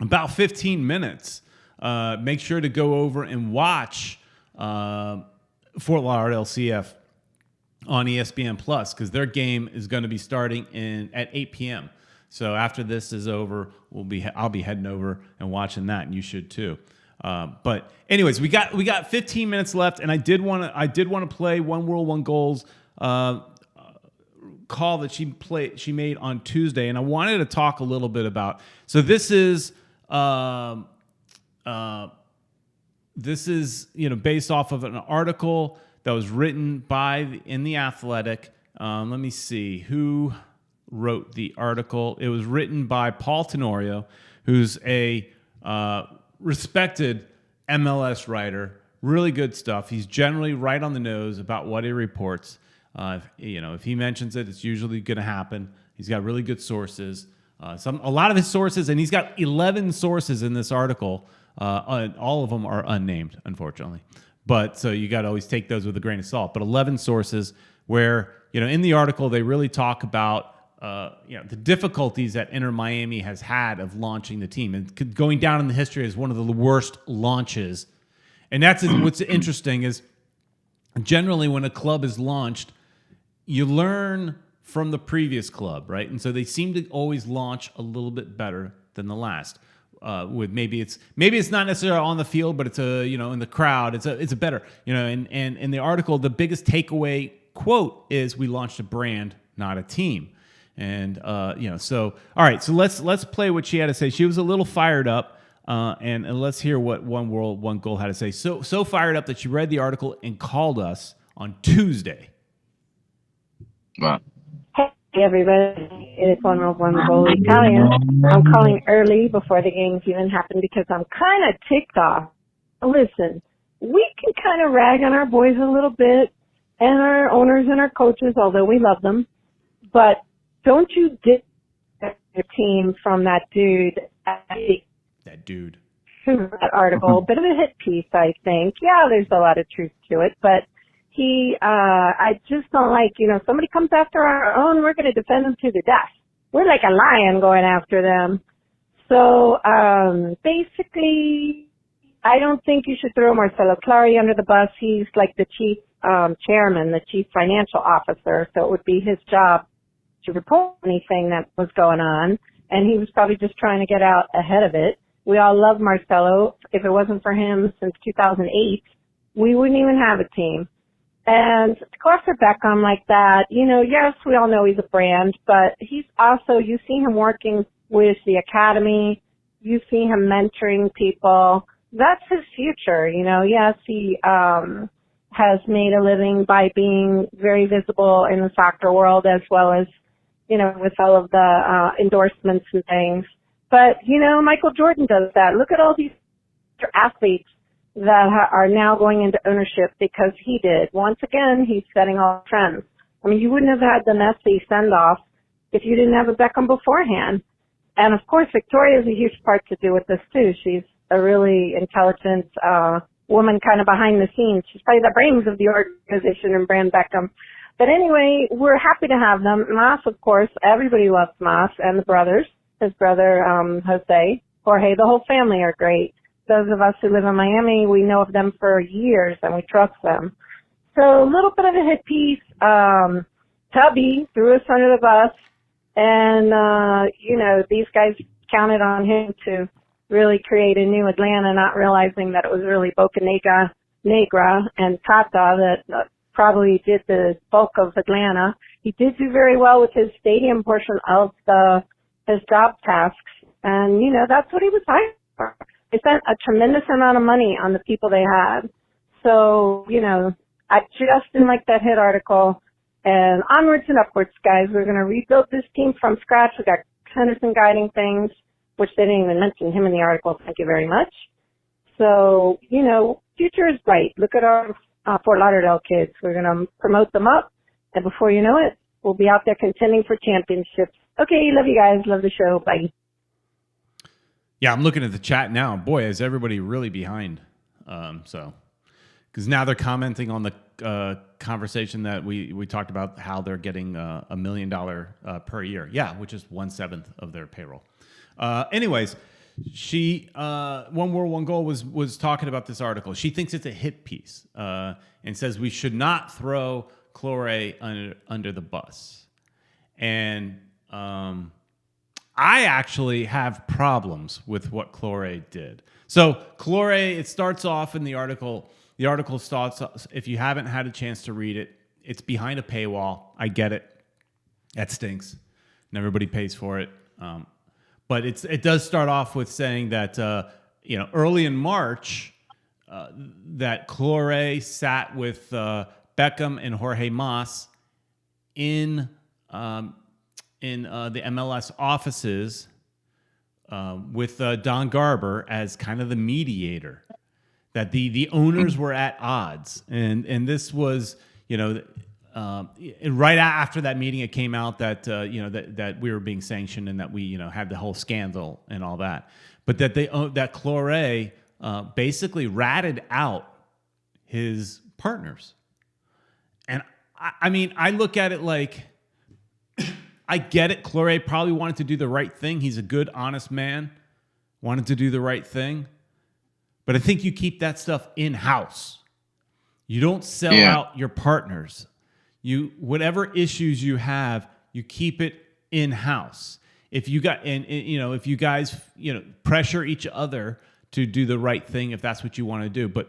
[SPEAKER 1] about 15 minutes, make sure to go over and watch Fort Lauderdale CF on ESPN Plus, because their game is going to be starting at 8 p.m. So after this is over, I'll be heading over and watching that, and you should too. But anyways, we got 15 minutes left, and I did want to play One World, One Goals call that she made on Tuesday, and I wanted to talk a little bit about. So this is you know, based off of an article that was written in The Athletic. Let me see who wrote the article. It was written by Paul Tenorio, who's a respected MLS writer. Really good stuff. He's generally right on the nose about what he reports. You know, if he mentions it, it's usually going to happen. He's got really good sources. A lot of his sources, and he's got 11 sources in this article. All of them are unnamed, unfortunately. But so you got to always take those with a grain of salt. But 11 sources where, you know, in the article they really talk about you know, the difficulties that Inter Miami has had of launching the team and going down in the history as one of the worst launches. And that's what's interesting is generally when a club is launched, you learn from the previous club, right? And so they seem to always launch a little bit better than the last. With maybe it's not necessarily on the field, but it's you know, in the crowd, it's a better, you know. And in the article, the biggest takeaway quote is, "We launched a brand, not a team." And you know, so all right, so let's play what she had to say. She was a little fired up, and let's hear what One World, One Goal had to say. So fired up that she read the article and called us on Tuesday.
[SPEAKER 2] Wow.
[SPEAKER 5] Hey everybody, it is One World, One Goal Italia. I'm calling early before the games even happen because I'm kind of ticked off. Listen, we can kind of rag on our boys a little bit and our owners and our coaches, although we love them, but don't you get your team from that dude.
[SPEAKER 1] That dude.
[SPEAKER 5] That article, bit of a hit piece, I think. Yeah, there's a lot of truth to it, but I just don't like, somebody comes after our own, we're going to defend them to the death. We're like a lion going after them. So, basically, I don't think you should throw Marcelo Clary under the bus. He's like the chief, chairman, the chief financial officer. So it would be his job to report anything that was going on. And he was probably just trying to get out ahead of it. We all love Marcelo. If it wasn't for him since 2008, we wouldn't even have a team. And to go after Beckham like that, yes, we all know he's a brand, but he's also, you see him working with the academy. You see him mentoring people. That's his future, Yes, he has made a living by being very visible in the soccer world as well as, with all of the endorsements and things. But, Michael Jordan does that. Look at all these athletes that are now going into ownership because he did. Once again, he's setting all trends. I mean, you wouldn't have had the Messi send-off if you didn't have a Beckham beforehand. And, of course, Victoria has a huge part to do with this, too. She's a really intelligent woman kind of behind the scenes. She's probably the brains of the organization and Brand Beckham. But anyway, we're happy to have them. Mas, of course, everybody loves Mas and the brothers. His brother, Jose, Jorge, the whole family are great. Those of us who live in Miami, we know of them for years and we trust them. So a little bit of a hit piece. Tubby threw us under the bus and, these guys counted on him to really create a new Atlanta, not realizing that it was really Boca Negra and Tata that probably did the bulk of Atlanta. He did do very well with his stadium portion of his job tasks. And, that's what he was hired for. They spent a tremendous amount of money on the people they had. So, I just didn't like that hit article. And onwards and upwards, guys. We're going to rebuild this team from scratch. We got Henderson guiding things, which they didn't even mention him in the article. Thank you very much. So, future is bright. Look at our Fort Lauderdale kids. We're going to promote them up. And before you know it, we'll be out there contending for championships. Okay, love you guys. Love the show. Bye.
[SPEAKER 1] Yeah, I'm looking at the chat now. Boy, is everybody really behind. Because now they're commenting on the conversation that we talked about, how they're getting $1 million per year. Yeah, which is 1/7 of their payroll. Anyways, she One World, One Goal was talking about this article. She thinks it's a hit piece and says we should not throw Clore under the bus. And I actually have problems with what Clore did. So Clore, it starts off in the article. The article starts, if you haven't had a chance to read it, it's behind a paywall. I get it. That stinks. And everybody pays for it. But it does start off with saying that, early in March, that Clore sat with Beckham and Jorge Mas in the MLS offices with Don Garber as kind of the mediator, that the owners were at odds. And this was, right after that meeting, it came out that, that we were being sanctioned and that we, had the whole scandal and all that. But that Clore basically ratted out his partners. And I look at it like, I get it. Clore probably wanted to do the right thing. He's a good, honest man. Wanted to do the right thing. But I think you keep that stuff in-house. You don't sell out your partners. Whatever issues you have, you keep it in-house. If you if you guys, pressure each other to do the right thing, if that's what you want to do. But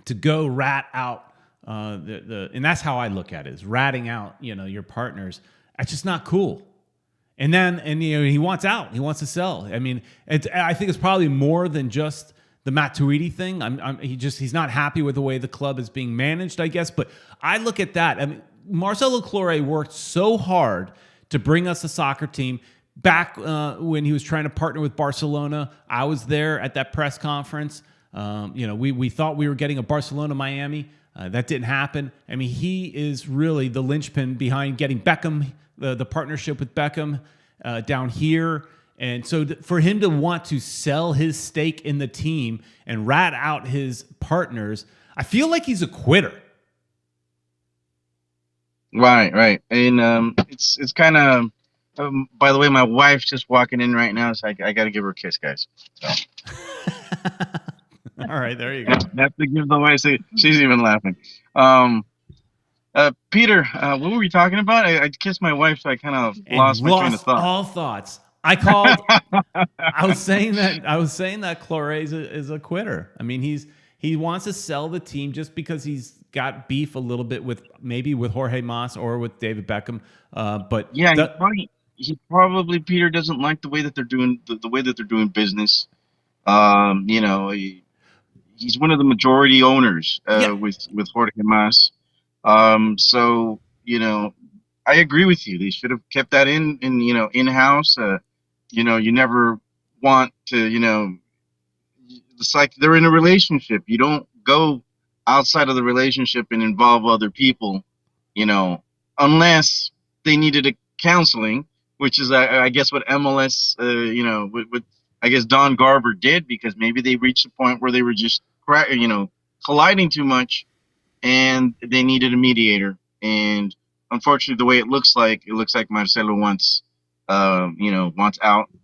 [SPEAKER 1] to go rat out and that's how I look at it, is ratting out, your partners. That's just not cool. And he wants out. He wants to sell. I mean, I think it's probably more than just the Matuidi thing. He's not happy with the way the club is being managed, I guess. But I look at that. I mean, Marcelo Clore worked so hard to bring us a soccer team. Back when he was trying to partner with Barcelona, I was there at that press conference. We thought we were getting a Barcelona-Miami. That didn't happen. I mean, he is really the linchpin behind getting Beckham, the partnership with Beckham down here. And so for him to want to sell his stake in the team and rat out his partners, I feel like he's a quitter.
[SPEAKER 2] Right. And it's kind of. By the way, my wife's just walking in right now, so I got to give her a kiss, guys. So.
[SPEAKER 1] All right, there you go.
[SPEAKER 2] Have to give the wife. She's even laughing. Peter, what were we talking about? I kissed my wife, so I kind of
[SPEAKER 1] And you
[SPEAKER 2] lost my train of
[SPEAKER 1] lost
[SPEAKER 2] thought.
[SPEAKER 1] all thoughts. I called. I was saying that Clare is a quitter. I mean, he wants to sell the team just because he's got beef a little bit with Jorge Mas or with David Beckham. But
[SPEAKER 2] Yeah, he probably Peter doesn't like the way that they're doing the way that they're doing business. He's one of the majority owners
[SPEAKER 1] yeah,
[SPEAKER 2] with Jorge Mas. So I agree with you. They should have kept that in house. You never want to it's like they're in a relationship. You don't go outside of the relationship and involve other people, you know, unless they needed a counseling, which is, I guess, what MLS, what I guess Don Garber did, because maybe they reached a point where they were just, colliding too much, and they needed a mediator. And unfortunately, the way it looks like Marcelo wants out,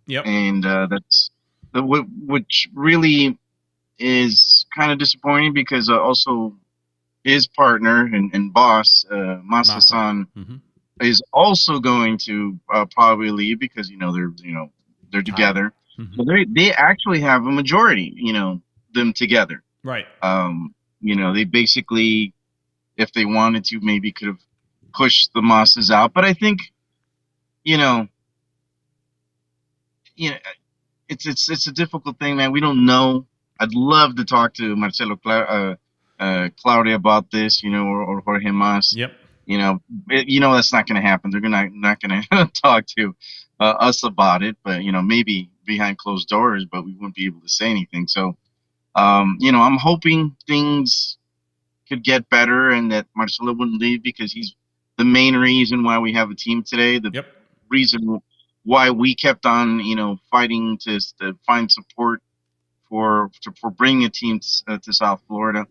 [SPEAKER 1] yep,
[SPEAKER 2] and that's which really is kind of disappointing, because also his partner and boss,
[SPEAKER 1] Massa.
[SPEAKER 2] Masa-san,
[SPEAKER 1] Mm-hmm.
[SPEAKER 2] is also going to probably leave, because they're
[SPEAKER 1] Tied.
[SPEAKER 2] together.
[SPEAKER 1] Mm-hmm.
[SPEAKER 2] So they actually have a majority, them together.
[SPEAKER 1] Right.
[SPEAKER 2] They basically, if they wanted to, maybe could have pushed the Massas out. But I think, you know, it's a difficult thing, man. We don't know. I'd love to talk to Marcelo Claudia about this, or Jorge Mas.
[SPEAKER 1] Yep.
[SPEAKER 2] That's not going to happen. They're not going to talk to us about it, but maybe behind closed doors, but we wouldn't be able to say anything. So, I'm hoping things could get better and that Marcelo wouldn't leave, because he's the main reason why we have a team today. The
[SPEAKER 1] Yep.
[SPEAKER 2] reason why we kept on, fighting to find support for bringing a team to South Florida.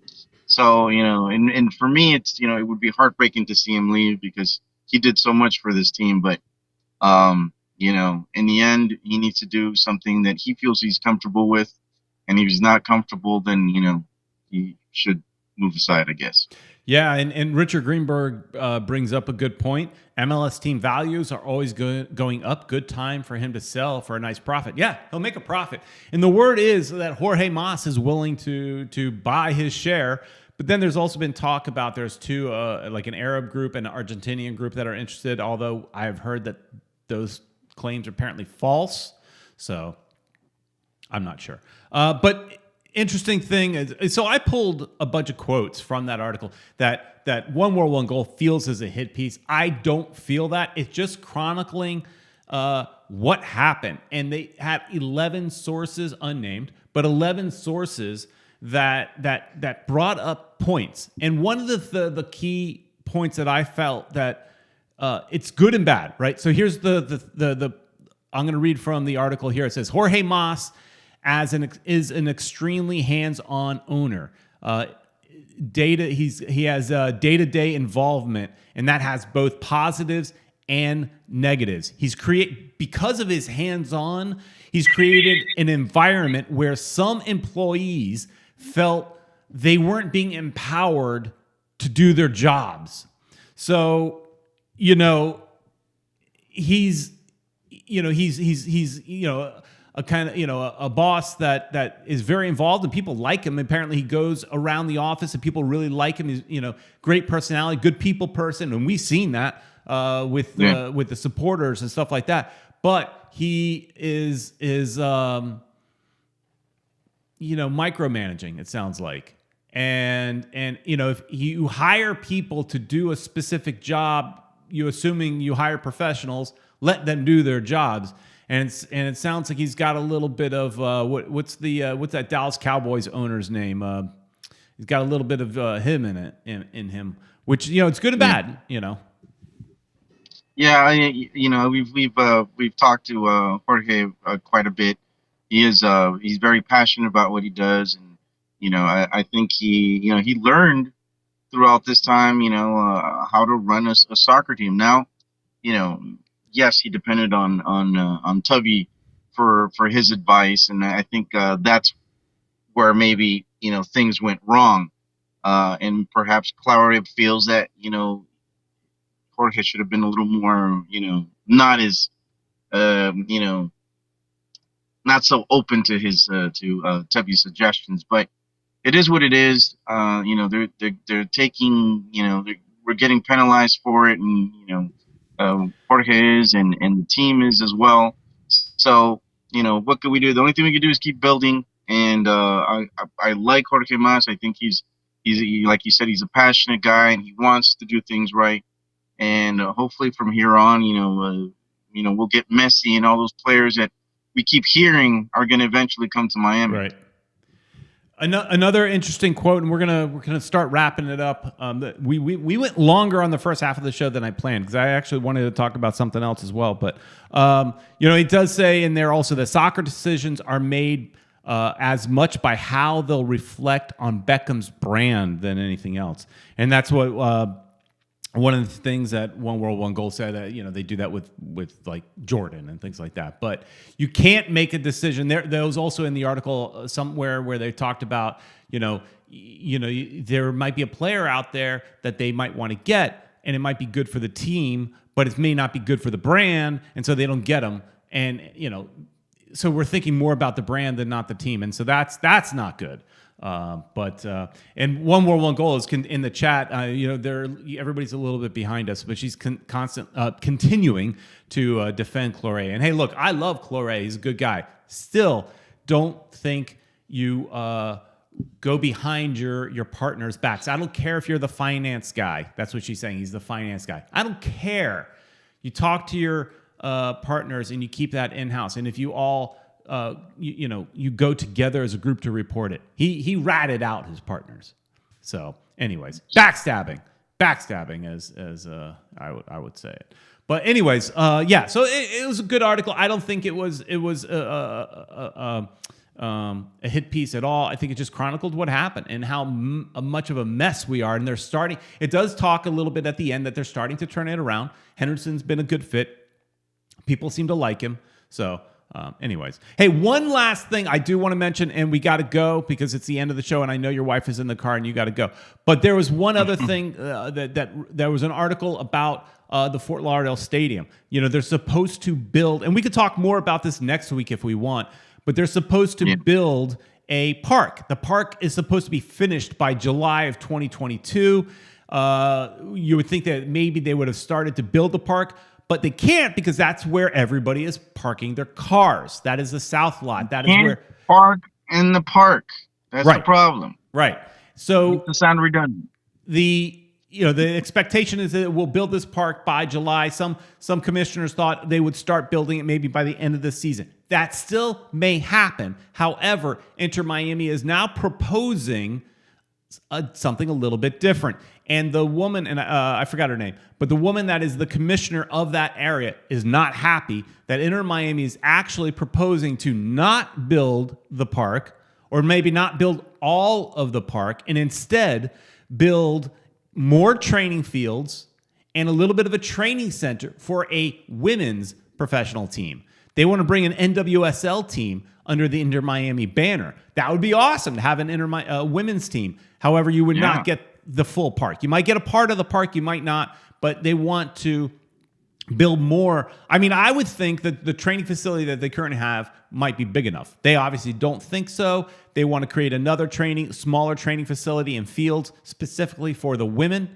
[SPEAKER 2] So, and for me, it's, it would be heartbreaking to see him leave, because he did so much for this team. But, in the end, he needs to do something that he feels he's comfortable with. And if he's not comfortable, then, he should move aside, I guess.
[SPEAKER 1] Yeah, and Richard Greenberg brings up a good point. MLS team values are always going up. Good time for him to sell for a nice profit. Yeah, he'll make a profit. And the word is that Jorge Mas is willing to buy his share. But then there's also been talk about there's two, like an Arab group and an Argentinian group that are interested, although I've heard that those claims are apparently false. So I'm not sure. But interesting thing is, so I pulled a bunch of quotes from that article that One World, One Goal feels as a hit piece. I don't feel that. It's just chronicling what happened. And they had 11 sources, unnamed, but 11 sources that brought up points. And one of the key points that I felt that it's good and bad, right? So here's the I'm going to read from the article here. It says Jorge Mas is an extremely hands-on owner. He has day-to-day involvement, and that has both positives and negatives. Because of his hands-on, he's created an environment where some employees felt they weren't being empowered to do their jobs. So, he's a kind of, a boss that is very involved and people like him. Apparently he goes around the office and people really like him. He's, great personality, good people person. And we've seen that with the supporters and stuff like that. But he is micromanaging, it sounds like. And if you hire people to do a specific job, assuming you hire professionals, let them do their jobs. And it sounds like he's got a little bit of what's that Dallas Cowboys owner's name? He's got a little bit of him in him, which it's good and bad.
[SPEAKER 2] Yeah, we've talked to Jorge quite a bit. He's very passionate about what he does, and I think he learned throughout this time, how to run a soccer team. Now, yes, he depended on Tubby for his advice, and I think that's where maybe things went wrong, and perhaps Claudia feels that Jorge should have been a little more not as not so open to his to Tubby's suggestions, but it is what it is. They're taking we're getting penalized for it, and Jorge is, and the team is as well. So what can we do? The only thing we can do is keep building. And I like Jorge Mas. I think he's like you said, he's a passionate guy, and he wants to do things right. And hopefully from here on, we'll get Messi and all those players that we keep hearing are going to eventually come to Miami.
[SPEAKER 1] Right. Another interesting quote, and we're gonna start wrapping it up. We went longer on the first half of the show than I planned, because I actually wanted to talk about something else as well. But it does say in there also that soccer decisions are made as much by how they'll reflect on Beckham's brand than anything else, and that's what. One of the things that One World, One Goal said that they do that with like Jordan and things like that. But you can't make a decision. There was also in the article somewhere where they talked about there might be a player out there that they might want to get, and it might be good for the team, but it may not be good for the brand, and so they don't get them. And so we're thinking more about the brand than not the team, and so that's not good. And One World, One Goal is in the chat. Everybody's a little bit behind us, but she's continuing to defend Clore. And hey, look, I love Clore. He's a good guy. Still, don't think you go behind your partner's backs. I don't care if you're the finance guy. That's what she's saying. He's the finance guy. I don't care. You talk to your partners and you keep that in-house. And if you all you go together as a group to report it. He ratted out his partners. So, anyways, backstabbing as I would say it. But anyways, So it was a good article. I don't think it was a hit piece at all. I think it just chronicled what happened and how much of a mess we are. And they're starting. It does talk a little bit at the end that they're starting to turn it around. Henderson's been a good fit. People seem to like him. So. Anyways, hey, one last thing I do want to mention, and we got to go because it's the end of the show, and I know your wife is in the car and you got to go. But there was one other thing that there was an article about the Fort Lauderdale Stadium. They're supposed to build, and we could talk more about this next week if we want, but they're supposed to build a park. The park is supposed to be finished by July of 2022. You would think that maybe they would have started to build the park, but they can't because that's where everybody is parking their cars. That is the south lot. That is where
[SPEAKER 2] park in the park. That's the problem.
[SPEAKER 1] Right. So
[SPEAKER 2] it sound redundant.
[SPEAKER 1] The expectation is that we'll build this park by July. Some commissioners thought they would start building it maybe by the end of the season. That still may happen. However, Inter Miami is now proposing something a little bit different. And the woman, and I forgot her name, but the woman that is the commissioner of that area is not happy that Inter Miami is actually proposing to not build the park, or maybe not build all of the park, and instead build more training fields and a little bit of a training center for a women's professional team. They want to bring an NWSL team under the Inter Miami banner. That would be awesome to have an women's team. However, you would not get the full park. You might get a part of the park, you might not, but they want to build more. I mean, I would think that the training facility that they currently have might be big enough. They obviously don't think so. They want to create another smaller training facility and fields specifically for the women.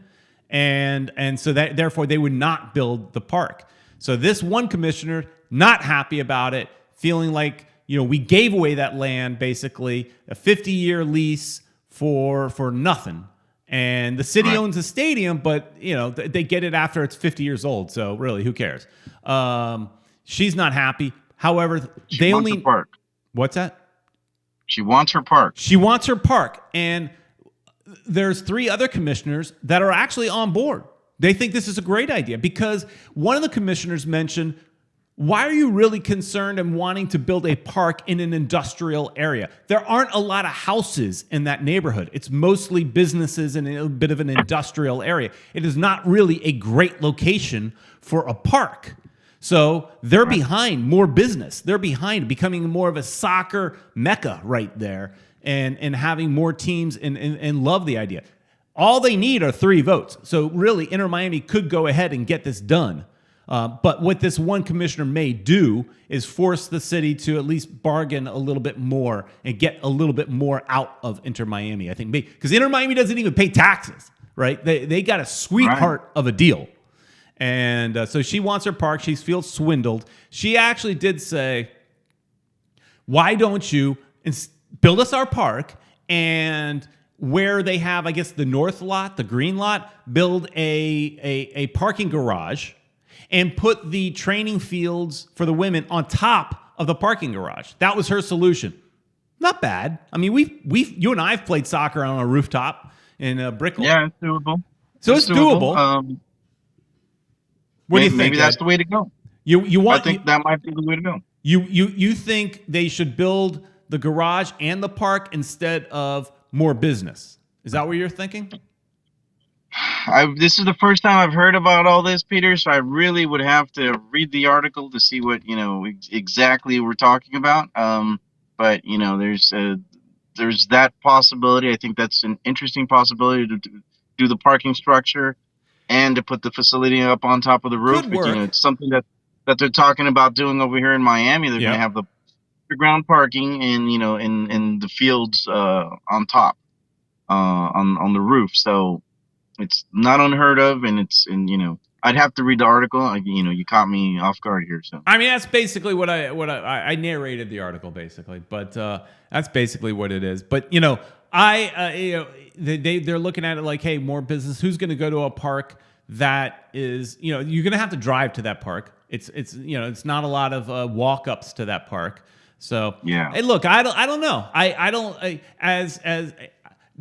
[SPEAKER 1] And so that therefore they would not build the park. So this one commissioner, not happy about it, feeling like, we gave away that land, basically a 50-year lease for nothing. And the city owns the stadium, but they get it after it's 50 years old. So really, who cares? She's not happy. However,
[SPEAKER 2] she wants her park.
[SPEAKER 1] What's that?
[SPEAKER 2] She wants her park.
[SPEAKER 1] She wants her park, and there's 3 other commissioners that are actually on board. They think this is a great idea because one of the commissioners mentioned why are you really concerned and wanting to build a park in an industrial area? There aren't a lot of houses in that neighborhood. It's mostly businesses and a bit of an industrial area. It is not really a great location for a park. So they're behind more business. They're behind becoming more of a soccer mecca right there and having more teams and love the idea. All they need are 3 votes. So really, Inter Miami could go ahead and get this done. But what this one commissioner may do is force the city to at least bargain a little bit more and get a little bit more out of Inter Miami, I think. Because Inter Miami doesn't even pay taxes, right? They got a sweetheart of a deal. And so she wants her park. She feels swindled. She actually did say, why don't you build us our park, and where they have, I guess, the north lot, the green lot, build a parking garage and put the training fields for the women on top of the parking garage. That was her solution. Not bad. I mean, you and I have played soccer on a rooftop in Brickell.
[SPEAKER 2] Yeah, it's doable.
[SPEAKER 1] So it's doable. What do you think?
[SPEAKER 2] Maybe that's the way to go. I think that might be the way to go.
[SPEAKER 1] You think they should build the garage and the park instead of more business? Is that what you're thinking?
[SPEAKER 2] This is the first time I've heard about all this, Peter, so I really would have to read the article to see what, exactly we're talking about. But, there's that possibility. I think that's an interesting possibility to do the parking structure and to put the facility up on top of the roof. It's something that they're talking about doing over here in Miami. They're going to have the ground parking and, in the fields on top, on the roof. So it's not unheard of, and I'd have to read the article. You caught me off guard here. So
[SPEAKER 1] I mean, that's basically what I narrated the article basically, but that's basically what it is. But they're looking at it like, hey, more business. Who's going to go to a park that is, you're going to have to drive to that park. It's not a lot of walk-ups to that park. So hey, look, I don't know.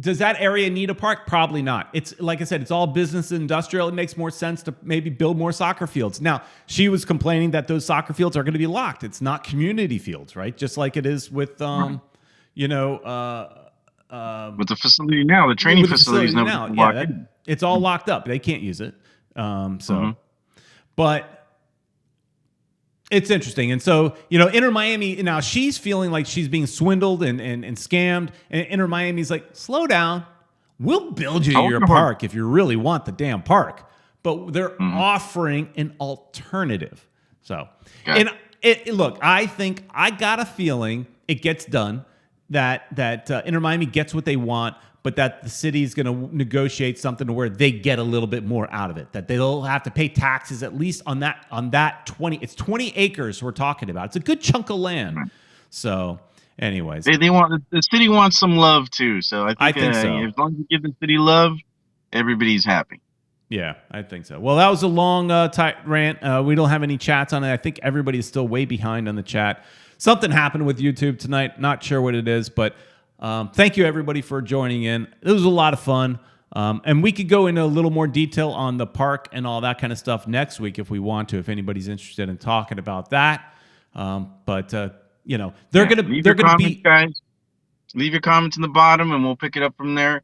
[SPEAKER 1] Does that area need a park? Probably not. It's like I said, it's all business and industrial. It makes more sense to maybe build more soccer fields. Now, she was complaining that those soccer fields are going to be locked. It's not community fields, right? Just like it is with, with the
[SPEAKER 2] facility now, the training facilities now.
[SPEAKER 1] It's all locked up. They can't use it. But it's interesting. And so, Inter Miami, now she's feeling like she's being swindled and scammed. And Inter Miami's like, slow down. We'll build you your park if you really want the damn park. But they're offering an alternative. So, look, I think I got a feeling it gets done, that Inter Miami gets what they want, but that the city's going to negotiate something to where they get a little bit more out of it, that they'll have to pay taxes at least on that 20. It's 20 acres we're talking about. It's a good chunk of land. Right. So, anyways,
[SPEAKER 2] they want the city wants some love too. So I think so. As long as you give the city love, everybody's happy.
[SPEAKER 1] Yeah, I think so. Well, that was a long, tight rant. We don't have any chats on it. I think everybody's still way behind on the chat. Something happened with YouTube tonight. Not sure what it is, but thank you, everybody, for joining in. It was a lot of fun. And we could go into a little more detail on the park and all that kind of stuff next week if we want to, if anybody's interested in talking about that. But they're going to be...
[SPEAKER 2] guys. Leave your comments in the bottom, and we'll pick it up from there.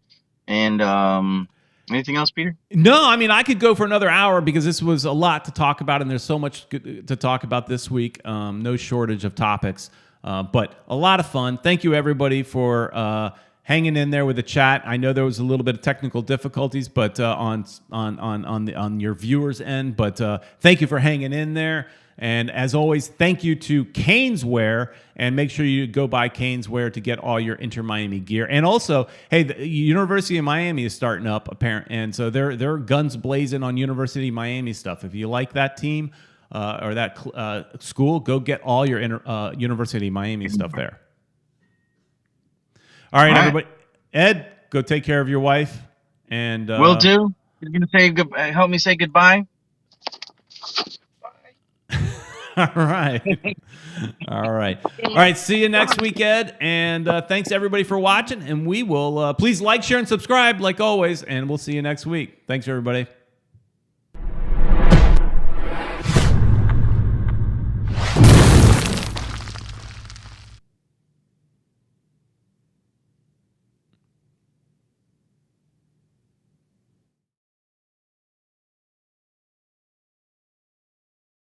[SPEAKER 2] And... anything else, Peter?
[SPEAKER 1] No, I mean, I could go for another hour because this was a lot to talk about, and there's so much to talk about this week. No shortage of topics, but a lot of fun. Thank you, everybody, for hanging in there with the chat. I know there was a little bit of technical difficulties, but on your viewers' end. But thank you for hanging in there. And as always, thank you to Caneswear, and make sure you go buy Caneswear to get all your Inter Miami gear. And also, hey, the University of Miami is starting up, apparently, and so they're guns blazing on University of Miami stuff. If you like that team or that school, go get all your University of Miami stuff there. All right, everybody. Ed, go take care of your wife. And
[SPEAKER 2] will do. You're gonna say help me say goodbye.
[SPEAKER 1] All right. All right. See you next week, Ed. And thanks, everybody, for watching. And we will please like, share, and subscribe, like always. And we'll see you next week. Thanks, everybody.